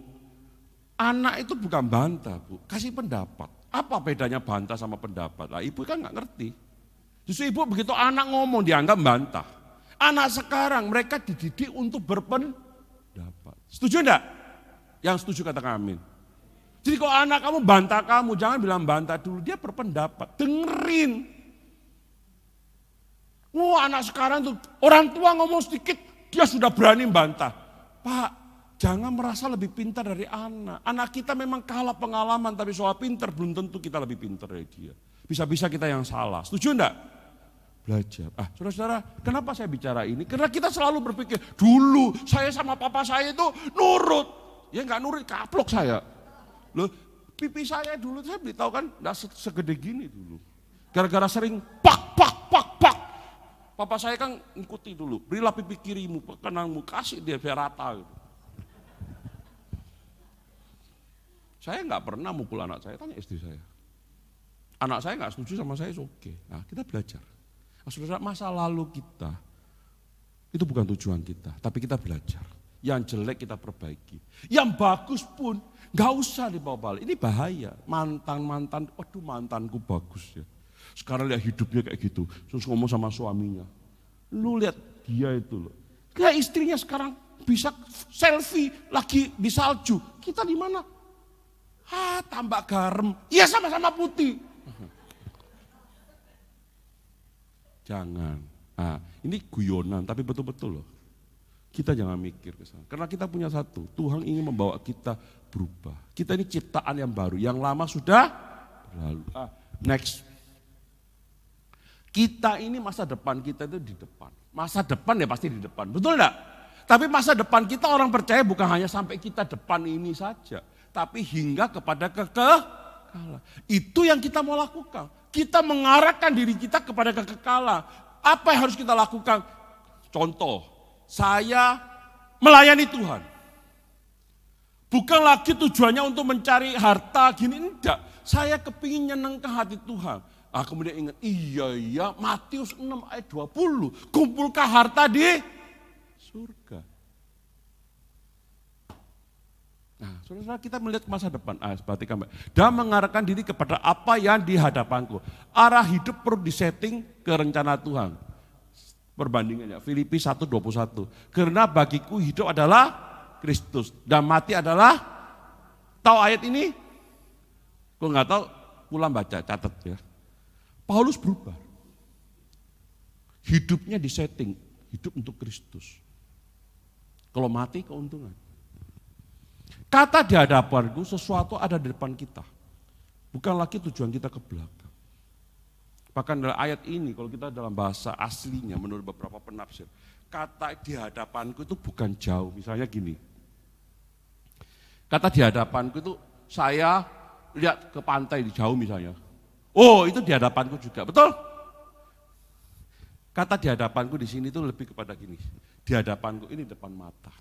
anak itu bukan bantah Bu, kasih pendapat. Apa bedanya bantah sama pendapat? Lah ibu kan enggak ngerti. Justru ibu begitu anak ngomong dianggap bantah. Anak sekarang mereka dididik untuk berpendapat. Setuju enggak? Yang setuju katakan amin. Jadi kalau anak kamu bantah kamu, jangan bilang bantah dulu, dia berpendapat, dengerin. Anak sekarang tuh, orang tua ngomong sedikit, dia sudah berani bantah. Pak, jangan merasa lebih pintar dari anak. Anak kita memang kalah pengalaman, tapi soal pintar belum tentu kita lebih pintar dari dia. Bisa-bisa kita yang salah, setuju enggak? Belajar. Saudara-saudara, kenapa saya bicara ini? Karena kita selalu berpikir, dulu saya sama papa saya itu nurut. Ya enggak nurut, kaplok saya. Loh, pipi saya dulu saya beritahu kan enggak segede gini dulu. Gara-gara sering pak. Papa saya kan ngikuti dulu, berilah pipi kirimu, kananmu, kasih dia biar rata. Gitu. Saya enggak pernah mukul anak saya, tanya istri saya. Anak saya enggak setuju sama saya, oke. Nah, kita belajar. Saudara, masa lalu kita itu bukan tujuan kita, tapi kita belajar. Yang jelek kita perbaiki. Yang bagus pun nggak usah dibawa balik. Ini bahaya. Mantan, waduh mantanku bagus ya. Sekarang lihat hidupnya kayak gitu. Terus ngomong sama suaminya. Lu lihat dia itu loh. Kayak istrinya sekarang bisa selfie lagi di salju. Kita di mana? Tambah garam. Iya sama-sama putih. Jangan. Ini guyonan tapi betul-betul loh. Kita jangan mikir ke sana. Karena kita punya satu, Tuhan ingin membawa kita berubah. Kita ini ciptaan yang baru, yang lama sudah berlalu. Next. Kita ini masa depan kita itu di depan. Masa depan ya pasti di depan, betul enggak? Tapi masa depan kita orang percaya bukan hanya sampai kita depan ini saja. Tapi hingga kepada kekekalan. Itu yang kita mau lakukan. Kita mengarahkan diri kita kepada kekekalan. Apa yang harus kita lakukan? Contoh. Saya melayani Tuhan. Bukan lagi tujuannya untuk mencari harta gini, enggak. Saya kepingin nyenengkan hati Tuhan. Kemudian ingat, iya Matius 6 ayat 20. Kumpulkan harta di surga. Nah, saudara kita melihat masa depan. Perhatikan, dan mengarahkan diri kepada apa yang di hadapanku. Arah hidup perlu disetting ke rencana Tuhan. Perbandingannya Filipi 1:21. Karena bagiku hidup adalah Kristus dan mati adalah, tahu ayat ini? Kalau nggak tahu pulang baca, catat ya. Paulus berubah. Hidupnya disetting, hidup untuk Kristus. Kalau mati keuntungan. Kata di hadapanku sesuatu ada di depan kita. Bukan lagi tujuan kita ke belakang. Bahkan dalam ayat ini kalau kita dalam bahasa aslinya menurut beberapa penafsir, kata di hadapanku itu bukan jauh. Misalnya gini, kata di hadapanku itu saya lihat ke pantai di jauh misalnya. Oh itu di hadapanku juga, betul? Kata di hadapanku di sini itu lebih kepada gini, di hadapanku ini depan mata.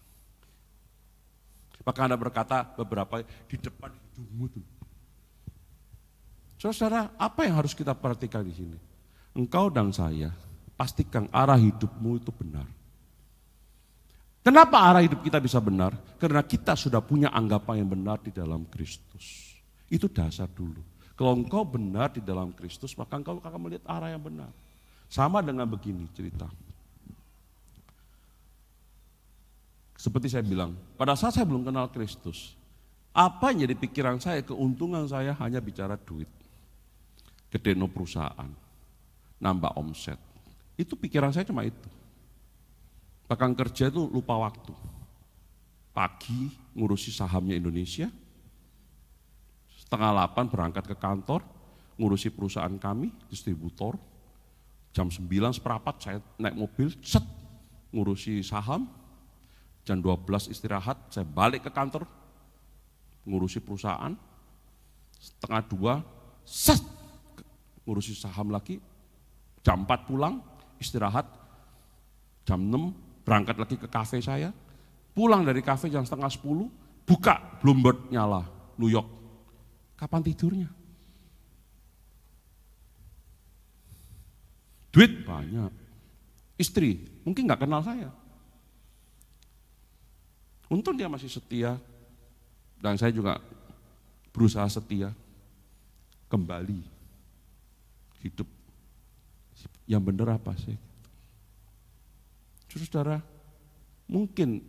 Maka Anda berkata beberapa di depan hidungmu tuh. Saudara, apa yang harus kita perhatikan di sini? Engkau dan saya, pastikan arah hidupmu itu benar. Kenapa arah hidup kita bisa benar? Karena kita sudah punya anggapan yang benar di dalam Kristus. Itu dasar dulu. Kalau engkau benar di dalam Kristus, maka engkau akan melihat arah yang benar. Sama dengan begini cerita. Seperti saya bilang, pada saat saya belum kenal Kristus, apa yang jadi pikiran saya, keuntungan saya hanya bicara duit. Gede no perusahaan, nambah omset. Itu pikiran saya cuma itu. Bahkan kerja itu lupa waktu. Pagi ngurusi sahamnya Indonesia, 7:30 berangkat ke kantor, ngurusi perusahaan kami, distributor. Jam 9 seperempat saya naik mobil, ngurusi saham. Jam 12 istirahat, saya balik ke kantor, ngurusi perusahaan. 1:30, ngurusi saham lagi. Jam 4 pulang, istirahat. Jam 6 berangkat lagi ke kafe saya. Pulang dari kafe jam 9:30, buka Bloomberg nyala, New York. Kapan tidurnya? Duit banyak. Istri, mungkin nggak kenal saya. Untung dia masih setia. Dan saya juga berusaha setia. Kembali. Hidup. Yang benar apa sih? Saudara, mungkin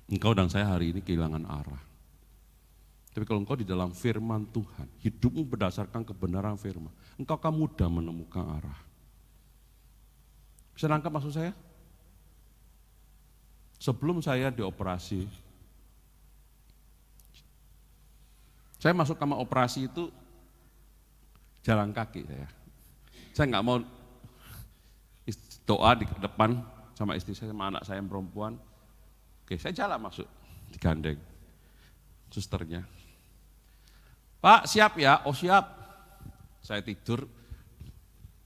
engkau dan saya hari ini kehilangan arah. Tapi kalau engkau di dalam firman Tuhan, hidupmu berdasarkan kebenaran firman, engkau akan mudah menemukan arah. Bisa nangkap maksud saya? Sebelum saya dioperasi, saya masuk kamar operasi itu jalan kaki saya. Saya nggak mau doa di depan sama istri saya, sama anak saya yang perempuan. Oke, saya jalan masuk, digandeng susternya. Pak, siap ya? Oh siap. Saya tidur,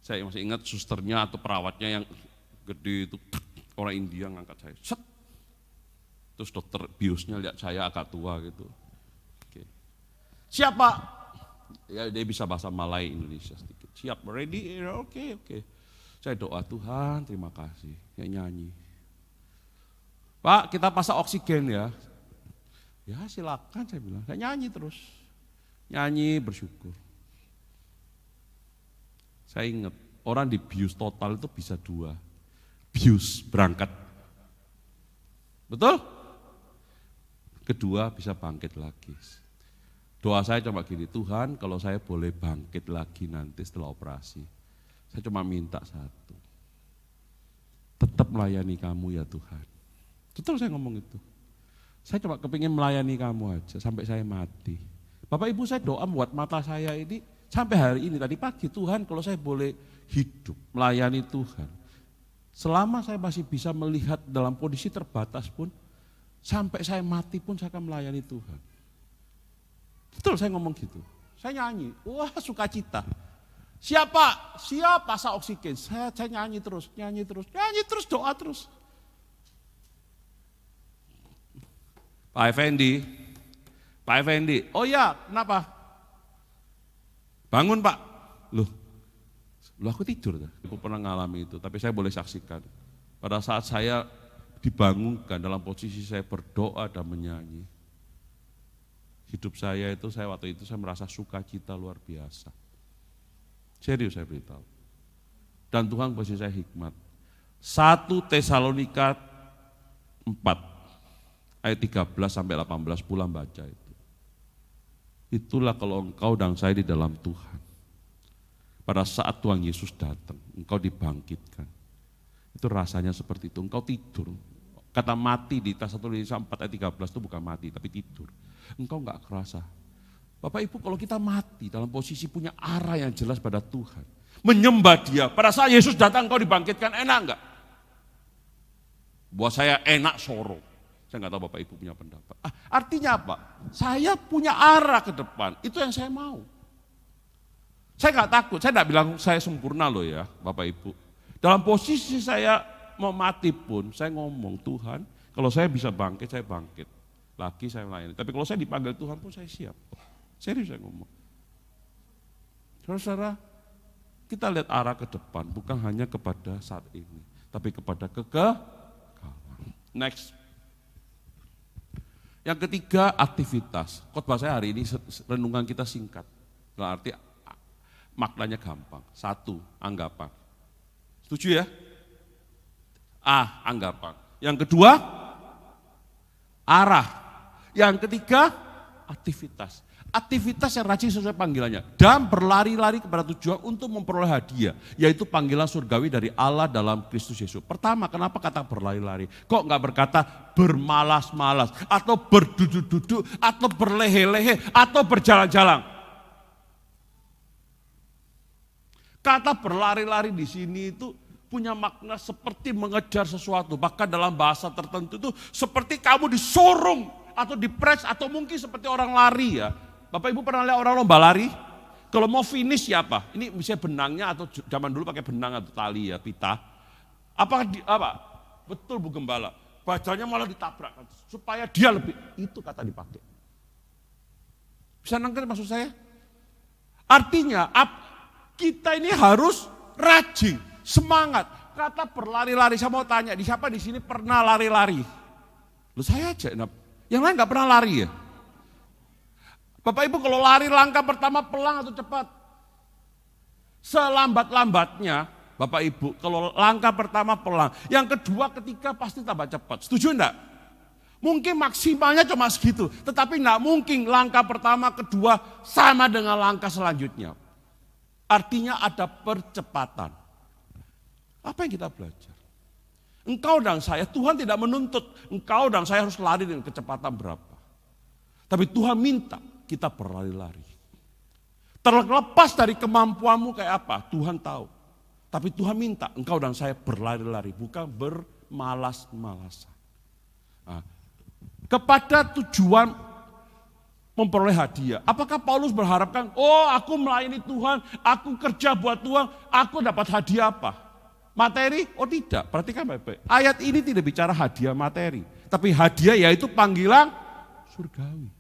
saya masih ingat susternya atau perawatnya yang gede itu, orang India ngangkat saya. Set. Terus dokter biusnya lihat saya agak tua gitu. Oke. Siap Pak? Ya dia bisa bahasa Malay Indonesia sedikit. Siap, ready? Oke. Saya doa, Tuhan terima kasih. Ya nyanyi. Pak, kita pasang oksigen ya. Ya silakan saya bilang. Saya nyanyi terus. Nyanyi bersyukur. Saya ingat orang dibius total itu bisa 2. Bius berangkat. Betul? Kedua bisa bangkit lagi. Doa saya cuma gini, Tuhan kalau saya boleh bangkit lagi nanti setelah operasi. Saya cuma minta satu. Tetap melayani kamu ya Tuhan. Betul saya ngomong itu. Saya cuma kepingin melayani kamu aja sampai saya mati. Bapak Ibu saya doa buat mata saya ini sampai hari ini tadi pagi, Tuhan kalau saya boleh hidup melayani Tuhan. Selama saya masih bisa melihat dalam kondisi terbatas pun, sampai saya mati pun saya akan melayani Tuhan. Betul saya ngomong gitu. Saya nyanyi, wah sukacita. Siapa? Siap pasang oksigen. Saya nyanyi terus, doa terus. Pak Effendi, oh ya kenapa? Bangun Pak. Loh aku tidur. Aku pernah ngalami itu, tapi saya boleh saksikan. Pada saat saya dibangunkan dalam posisi saya berdoa dan menyanyi. Hidup saya itu, waktu itu saya merasa sukacita luar biasa. Serius saya beritahu. Dan Tuhan kasih saya hikmat. 1 Tesalonika 4 ayat 13 sampai 18 pulang baca itu. Itulah kalau engkau dan saya di dalam Tuhan. Pada saat Tuhan Yesus datang, engkau dibangkitkan. Itu rasanya seperti itu, engkau tidur. Kata mati di 1 Tesalonika 4 ayat 13 itu bukan mati, tapi tidur. Engkau enggak kerasa. Bapak Ibu kalau kita mati dalam posisi punya arah yang jelas pada Tuhan. Menyembah Dia, pada saat Yesus datang engkau dibangkitkan, enak enggak? Buat saya enak soro. Saya enggak tahu Bapak Ibu punya pendapat. Artinya apa? Saya punya arah ke depan, itu yang saya mau. Saya enggak takut, saya enggak bilang saya sempurna loh ya Bapak Ibu. Dalam posisi saya mau mati pun, saya ngomong Tuhan, kalau saya bisa bangkit, saya bangkit. Lagi saya melayani. Tapi kalau saya dipanggil Tuhan pun saya siap. Serius saya ngomong. Saudara, kita lihat arah ke depan, bukan hanya kepada saat ini, tapi kepada kekekalan. Next. Yang ketiga, aktivitas. Khotbah saya hari ini renungan kita singkat. Dalam arti maknanya gampang. 1, anggapan. Setuju ya? Anggapan. Yang kedua, arah. Yang ketiga, aktivitas. Aktivitas yang rajin sesuai panggilannya. Dan berlari-lari kepada tujuan untuk memperoleh hadiah. Yaitu panggilan surgawi dari Allah dalam Kristus Yesus. Pertama, kenapa kata berlari-lari? Kok enggak berkata bermalas-malas, atau berduduk-duduk, atau berlehe-lehe, atau berjalan-jalan? Kata berlari-lari di sini itu punya makna seperti mengejar sesuatu. Bahkan dalam bahasa tertentu itu seperti kamu disorong atau dipres atau mungkin seperti orang lari ya. Bapak Ibu pernah lihat orang lomba lari? Kalau mau finish ya apa? Ini misalnya benangnya atau zaman dulu pakai benang atau tali ya, pita. Apa? Betul Bu Gembala. Bajanya malah ditabrak supaya dia lebih, itu kata dipakai. Bisa nangkep maksud saya? Artinya kita ini harus rajin, semangat. Kata berlari-lari, saya mau tanya, siapa di sini pernah lari-lari? Loh saya aja, yang lain nggak pernah lari ya? Bapak Ibu kalau lari langkah pertama pelan atau cepat? Selambat-lambatnya Bapak Ibu kalau langkah pertama pelan, yang kedua ketiga pasti tambah cepat. Setuju enggak? Mungkin maksimalnya cuma segitu, tetapi enggak mungkin langkah pertama, kedua sama dengan langkah selanjutnya. Artinya ada percepatan. Apa yang kita belajar? Engkau dan saya, Tuhan tidak menuntut engkau dan saya harus lari dengan kecepatan berapa. Tapi Tuhan minta kita berlari-lari. Terlepas dari kemampuanmu kayak apa, Tuhan tahu. Tapi Tuhan minta engkau dan saya berlari-lari, bukan bermalas-malasan. Nah, kepada tujuan memperoleh hadiah. Apakah Paulus berharapkan, oh aku melayani Tuhan, aku kerja buat Tuhan, aku dapat hadiah apa? Materi? Oh tidak, perhatikan baik-baik. Ayat ini tidak bicara hadiah materi, tapi hadiah yaitu panggilan surgawi.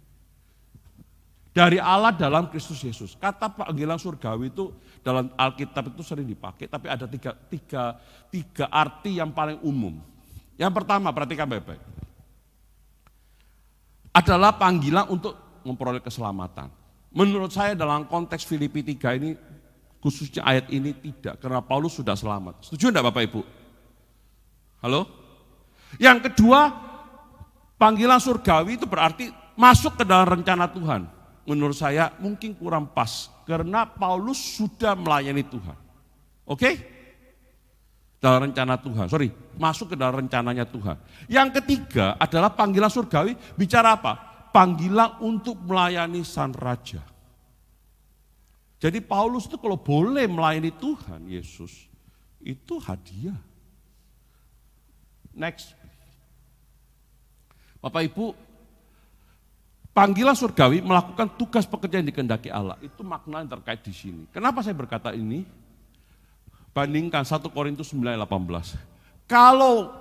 Dari Allah dalam Kristus Yesus. Kata panggilan surgawi itu dalam Alkitab itu sering dipakai, tapi ada tiga arti yang paling umum. Yang pertama, perhatikan baik-baik. Adalah panggilan untuk memperoleh keselamatan. Menurut saya dalam konteks Filipi 3 ini, khususnya ayat ini tidak, karena Paulus sudah selamat. Setuju enggak Bapak Ibu? Halo? Yang kedua, panggilan surgawi itu berarti masuk ke dalam rencana Tuhan. Menurut saya mungkin kurang pas, karena Paulus sudah melayani Tuhan. Oke? Dalam rencana Tuhan, masuk ke dalam rencananya Tuhan. Yang ketiga adalah panggilan surgawi, bicara apa? Panggilan untuk melayani Sang Raja. Jadi Paulus itu kalau boleh melayani Tuhan Yesus, itu hadiah. Next. Bapak Ibu, panggilan surgawi melakukan tugas pekerjaan yang dikehendaki Allah. Itu makna yang terkait di sini. Kenapa saya berkata ini? Bandingkan 1 Korintus 9:18. Kalau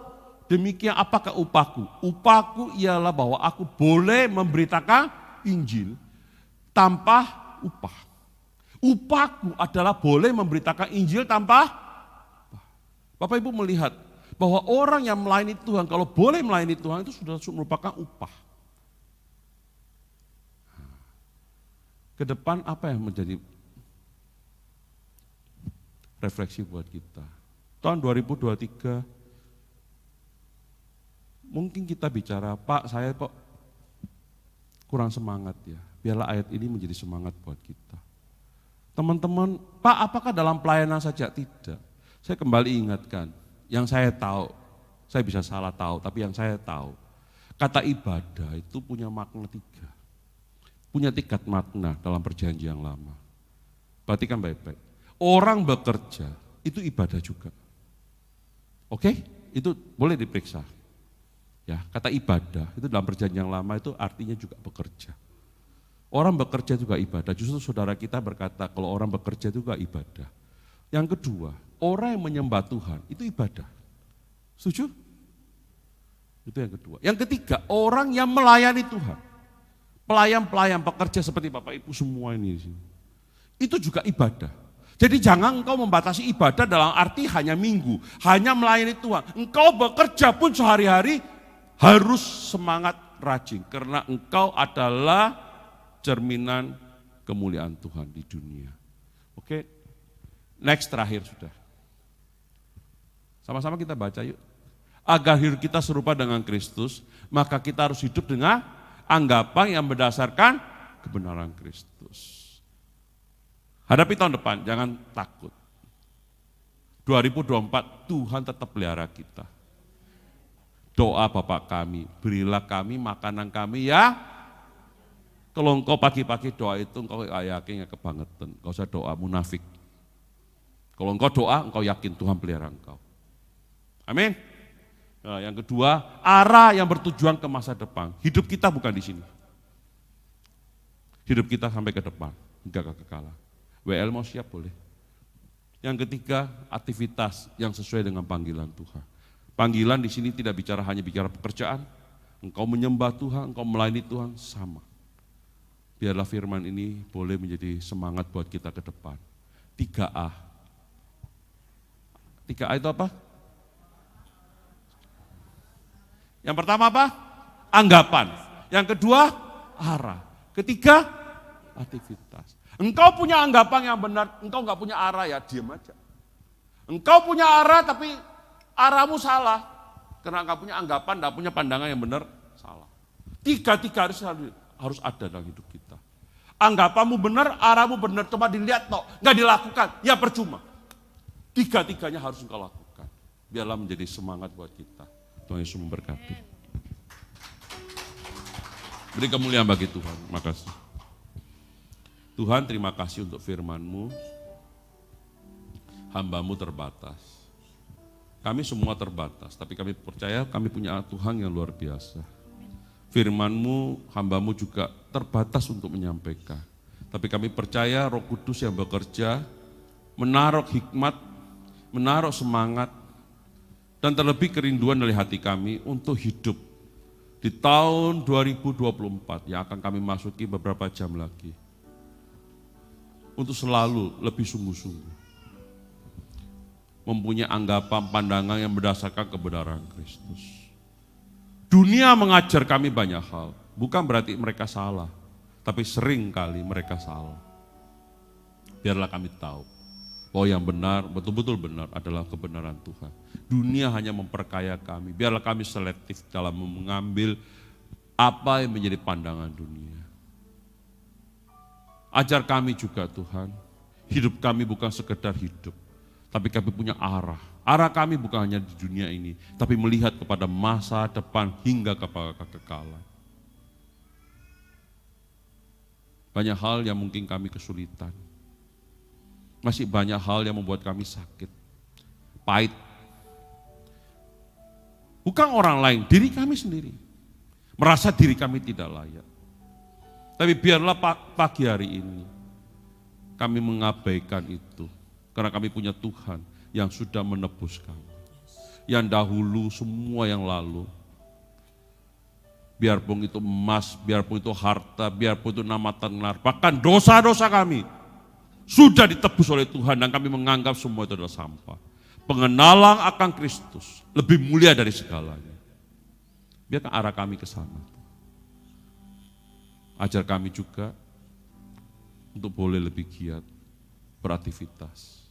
demikian apakah upahku? Upahku ialah bahwa aku boleh memberitakan Injil tanpa upah. Upahku adalah boleh memberitakan Injil tanpa upah. Bapak Ibu melihat bahwa orang yang melayani Tuhan, kalau boleh melayani Tuhan itu sudah merupakan upah. Ke depan apa yang menjadi refleksi buat kita? Tahun 2023 mungkin kita bicara, Pak saya kok kurang semangat ya. Biarlah ayat ini menjadi semangat buat kita. Teman-teman, Pak apakah dalam pelayanan saja? Tidak. Saya kembali ingatkan, yang saya tahu, saya bisa salah tahu, tapi yang saya tahu, kata ibadah itu punya makna 3. Punya tingkat makna dalam perjanjian lama. Perhatikan baik-baik. Orang bekerja itu ibadah juga. Oke? Itu boleh diperiksa. Ya, kata ibadah itu dalam perjanjian lama itu artinya juga bekerja. Orang bekerja juga ibadah. Justru saudara kita berkata kalau orang bekerja juga ibadah. Yang kedua, orang yang menyembah Tuhan itu ibadah. Setuju? Itu yang kedua. Yang ketiga, orang yang melayani Tuhan. Pelayan-pelayan pekerja seperti Bapak Ibu semua ini. Itu juga ibadah. Jadi jangan engkau membatasi ibadah dalam arti hanya minggu, hanya melayani Tuhan. Engkau bekerja pun sehari-hari harus semangat rajin. Karena engkau adalah cerminan kemuliaan Tuhan di dunia. Oke, next terakhir sudah. Sama-sama kita baca yuk. Agar hidup kita serupa dengan Kristus, maka kita harus hidup dengan anggapan yang berdasarkan kebenaran Kristus. Hadapi tahun depan, jangan takut. 2024 Tuhan tetap pelihara kita. Doa Bapa kami, berilah kami makanan kami ya. Kalau engkau pagi-pagi doa itu engkau yakin kebangetan, engkau usah doa munafik. Kalau engkau doa, engkau yakin Tuhan pelihara engkau. Amin. Nah, yang kedua, arah yang bertujuan ke masa depan. Hidup kita bukan di sini. Hidup kita sampai ke depan, hingga kekekalan. WL mau siap boleh. Yang ketiga, aktivitas yang sesuai dengan panggilan Tuhan. Panggilan di sini tidak bicara hanya bicara pekerjaan. Engkau menyembah Tuhan, engkau melayani Tuhan, sama. biarlah firman ini boleh menjadi semangat buat kita ke depan. 3A. 3A itu apa? Yang pertama apa? Anggapan. Yang kedua, arah. Ketiga, aktivitas. Engkau punya anggapan yang benar, engkau nggak punya arah ya diam aja. Engkau punya arah tapi arahmu salah. Karena engkau punya anggapan, enggak punya pandangan yang benar, salah. Tiga harus ada dalam hidup kita. Anggapanmu benar, arahmu benar, cuma dilihat toh, nggak dilakukan, ya percuma. Tiga-tiganya harus engkau lakukan. Biarlah menjadi semangat buat kita. Tuhan Yesus memberkati. Beri kemuliaan bagi Tuhan. Makasih. Tuhan, terima kasih untuk firman-Mu. Hamba-Mu terbatas. Kami semua terbatas, tapi kami percaya kami punya Tuhan yang luar biasa. Firman-Mu, hamba-Mu juga terbatas untuk menyampaikan. Tapi kami percaya Roh Kudus yang bekerja, menaruh hikmat, menaruh semangat, dan terlebih kerinduan dari hati kami untuk hidup di tahun 2024 yang akan kami masuki beberapa jam lagi. Untuk selalu lebih sungguh-sungguh. Mempunyai anggapan pandangan yang berdasarkan kebenaran Kristus. Dunia mengajar kami banyak hal, bukan berarti mereka salah, tapi sering kali mereka salah. Biarlah kami tahu bahwa yang benar, betul-betul benar adalah kebenaran Tuhan. Dunia hanya memperkaya kami, biarlah kami selektif dalam mengambil apa yang menjadi pandangan dunia. Ajar kami juga Tuhan, hidup kami bukan sekedar hidup, tapi kami punya arah. Arah kami bukan hanya di dunia ini, tapi melihat kepada masa depan hingga kepada kekekalan. Banyak hal yang mungkin kami kesulitan. Masih banyak hal yang membuat kami sakit, pahit. Bukan orang lain, diri kami sendiri. Merasa diri kami tidak layak. Tapi biarlah pagi hari ini kami mengabaikan itu. Karena kami punya Tuhan yang sudah menebus kami. Yang dahulu, semua yang lalu. Biarpun itu emas, biarpun itu harta, biarpun itu nama tenar, bahkan dosa-dosa kami sudah ditebus oleh Tuhan dan kami menganggap semua itu adalah sampah. Pengenalan akan Kristus lebih mulia dari segalanya. Biarkan arah kami ke sana. Ajar kami juga untuk boleh lebih giat beraktivitas.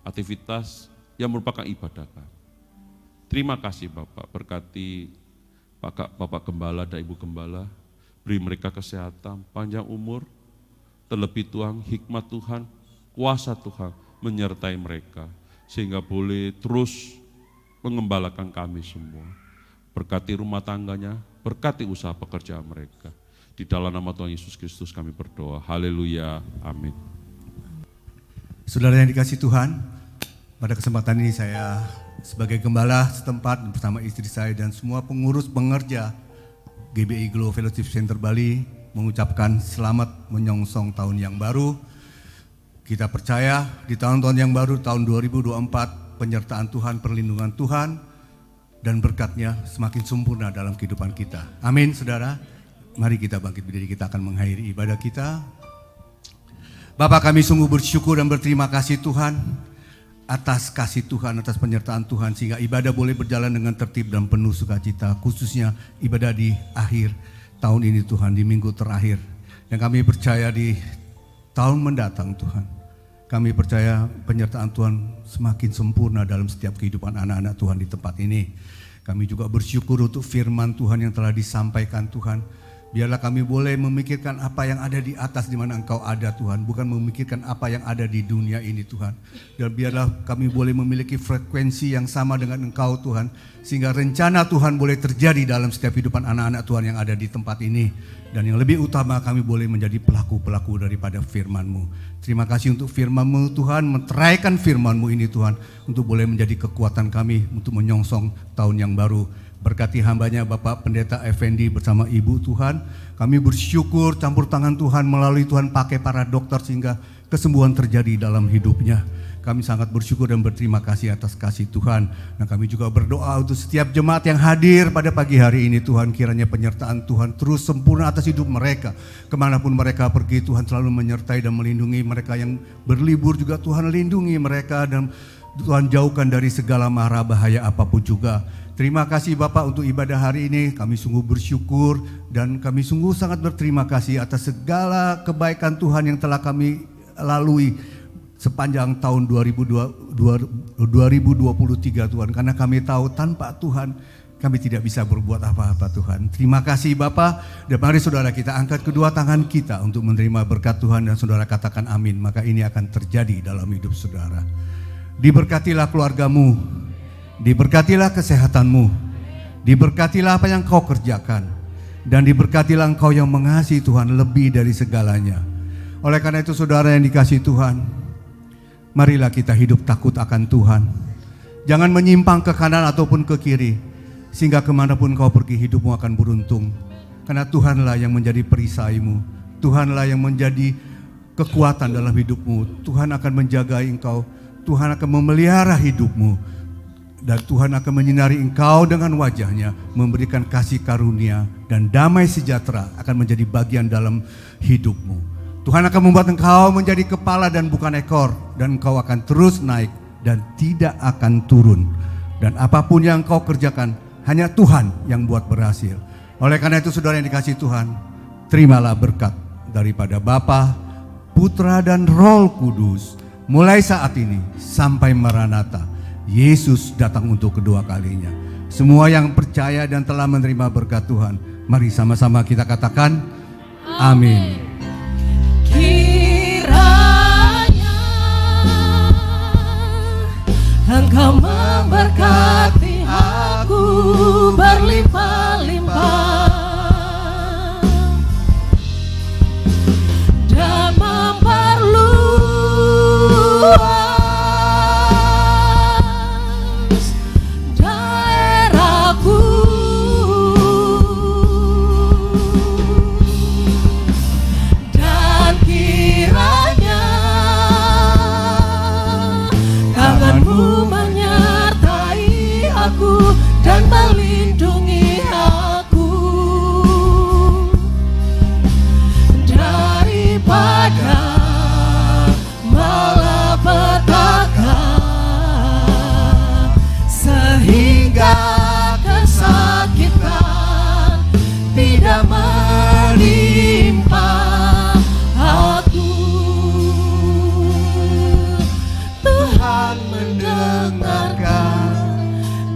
Aktivitas yang merupakan ibadah kami. Terima kasih Bapak, berkati Bapak Gembala dan Ibu Gembala, beri mereka kesehatan, panjang umur, terlebih Tuhan, hikmat Tuhan, kuasa Tuhan menyertai mereka, sehingga boleh terus mengembalakan kami semua. Berkati rumah tangganya, berkati usaha pekerjaan mereka. Di dalam nama Tuhan Yesus Kristus kami berdoa. Haleluya, amin. Saudara yang dikasih Tuhan, pada kesempatan ini saya sebagai gembala setempat bersama istri saya dan semua pengurus pengerja GBI Glow Fellowship Center Bali mengucapkan selamat menyongsong tahun yang baru. Kita percaya di tahun-tahun yang baru, tahun 2024, penyertaan Tuhan, perlindungan Tuhan, dan berkat-Nya semakin sempurna dalam kehidupan kita. Amin, saudara. Mari kita bangkit berdiri, kita akan mengakhiri ibadah kita. Bapak, kami sungguh bersyukur dan berterima kasih Tuhan atas kasih Tuhan, atas penyertaan Tuhan, sehingga ibadah boleh berjalan dengan tertib dan penuh sukacita, khususnya ibadah di akhir tahun ini Tuhan, di minggu terakhir. Yang kami percaya di tahun mendatang Tuhan, kami percaya penyertaan Tuhan semakin sempurna dalam setiap kehidupan anak-anak Tuhan di tempat ini. Kami juga bersyukur untuk firman Tuhan yang telah disampaikan Tuhan. Biarlah kami boleh memikirkan apa yang ada di atas di mana Engkau ada Tuhan, bukan memikirkan apa yang ada di dunia ini Tuhan. Dan biarlah kami boleh memiliki frekuensi yang sama dengan Engkau Tuhan, sehingga rencana Tuhan boleh terjadi dalam setiap kehidupan anak-anak Tuhan yang ada di tempat ini. Dan yang lebih utama, kami boleh menjadi pelaku-pelaku daripada firman-Mu. Terima kasih untuk firman-Mu Tuhan, meteraikan firman-Mu ini Tuhan, untuk boleh menjadi kekuatan kami untuk menyongsong tahun yang baru. Berkati hambanya Bapak Pendeta Effendi bersama Ibu Tuhan. Kami bersyukur campur tangan Tuhan melalui Tuhan pakai para dokter sehingga kesembuhan terjadi dalam hidupnya. Kami sangat bersyukur dan berterima kasih atas kasih Tuhan. Dan kami juga berdoa untuk setiap jemaat yang hadir pada pagi hari ini Tuhan. Kiranya penyertaan Tuhan terus sempurna atas hidup mereka. Kemanapun mereka pergi Tuhan selalu menyertai dan melindungi mereka yang berlibur juga Tuhan lindungi mereka. Dan Tuhan jauhkan dari segala mara bahaya apapun juga. Terima kasih Bapak untuk ibadah hari ini. Kami sungguh bersyukur dan kami sungguh sangat berterima kasih atas segala kebaikan Tuhan yang telah kami lalui sepanjang tahun 2023 Tuhan. Karena kami tahu tanpa Tuhan kami tidak bisa berbuat apa-apa Tuhan. Terima kasih Bapak. Dan mari saudara kita angkat kedua tangan kita untuk menerima berkat Tuhan. Dan saudara katakan amin. Maka ini akan terjadi dalam hidup saudara. Diberkatilah keluargamu. Diberkatilah kesehatanmu. Diberkatilah apa yang kau kerjakan. Dan diberkatilah engkau yang mengasihi Tuhan lebih dari segalanya. Oleh karena itu saudara yang dikasihi Tuhan, marilah kita hidup takut akan Tuhan. Jangan menyimpang ke kanan ataupun ke kiri, sehingga kemanapun kau pergi hidupmu akan beruntung. Karena Tuhanlah yang menjadi perisaimu, Tuhanlah yang menjadi kekuatan dalam hidupmu. Tuhan akan menjaga engkau, Tuhan akan memelihara hidupmu. Dan Tuhan akan menyinari engkau dengan wajahnya, memberikan kasih karunia dan damai sejahtera akan menjadi bagian dalam hidupmu. Tuhan akan membuat engkau menjadi kepala dan bukan ekor. Dan engkau akan terus naik dan tidak akan turun. Dan apapun yang engkau kerjakan, hanya Tuhan yang buat berhasil. Oleh karena itu saudara yang dikasihi Tuhan, terimalah berkat daripada Bapa, Putra dan Roh Kudus. Mulai saat ini sampai Maranatha, Yesus datang untuk kedua kalinya. Semua yang percaya dan telah menerima berkat Tuhan, mari sama-sama kita katakan amin. Kiranya Engkau memberkati aku berlimpah-limpah dan memperluas daerahku. Dan kiranya tanganmu menyertai aku dan melindungi aku daripada malapetaka, sehingga kesakitan tidak menimpa aku. Tuhan mendengarkan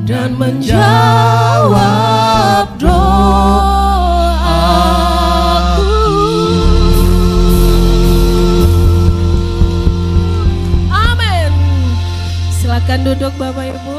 dan menjawab doaku. Amin. Silakan duduk Bapak Ibu.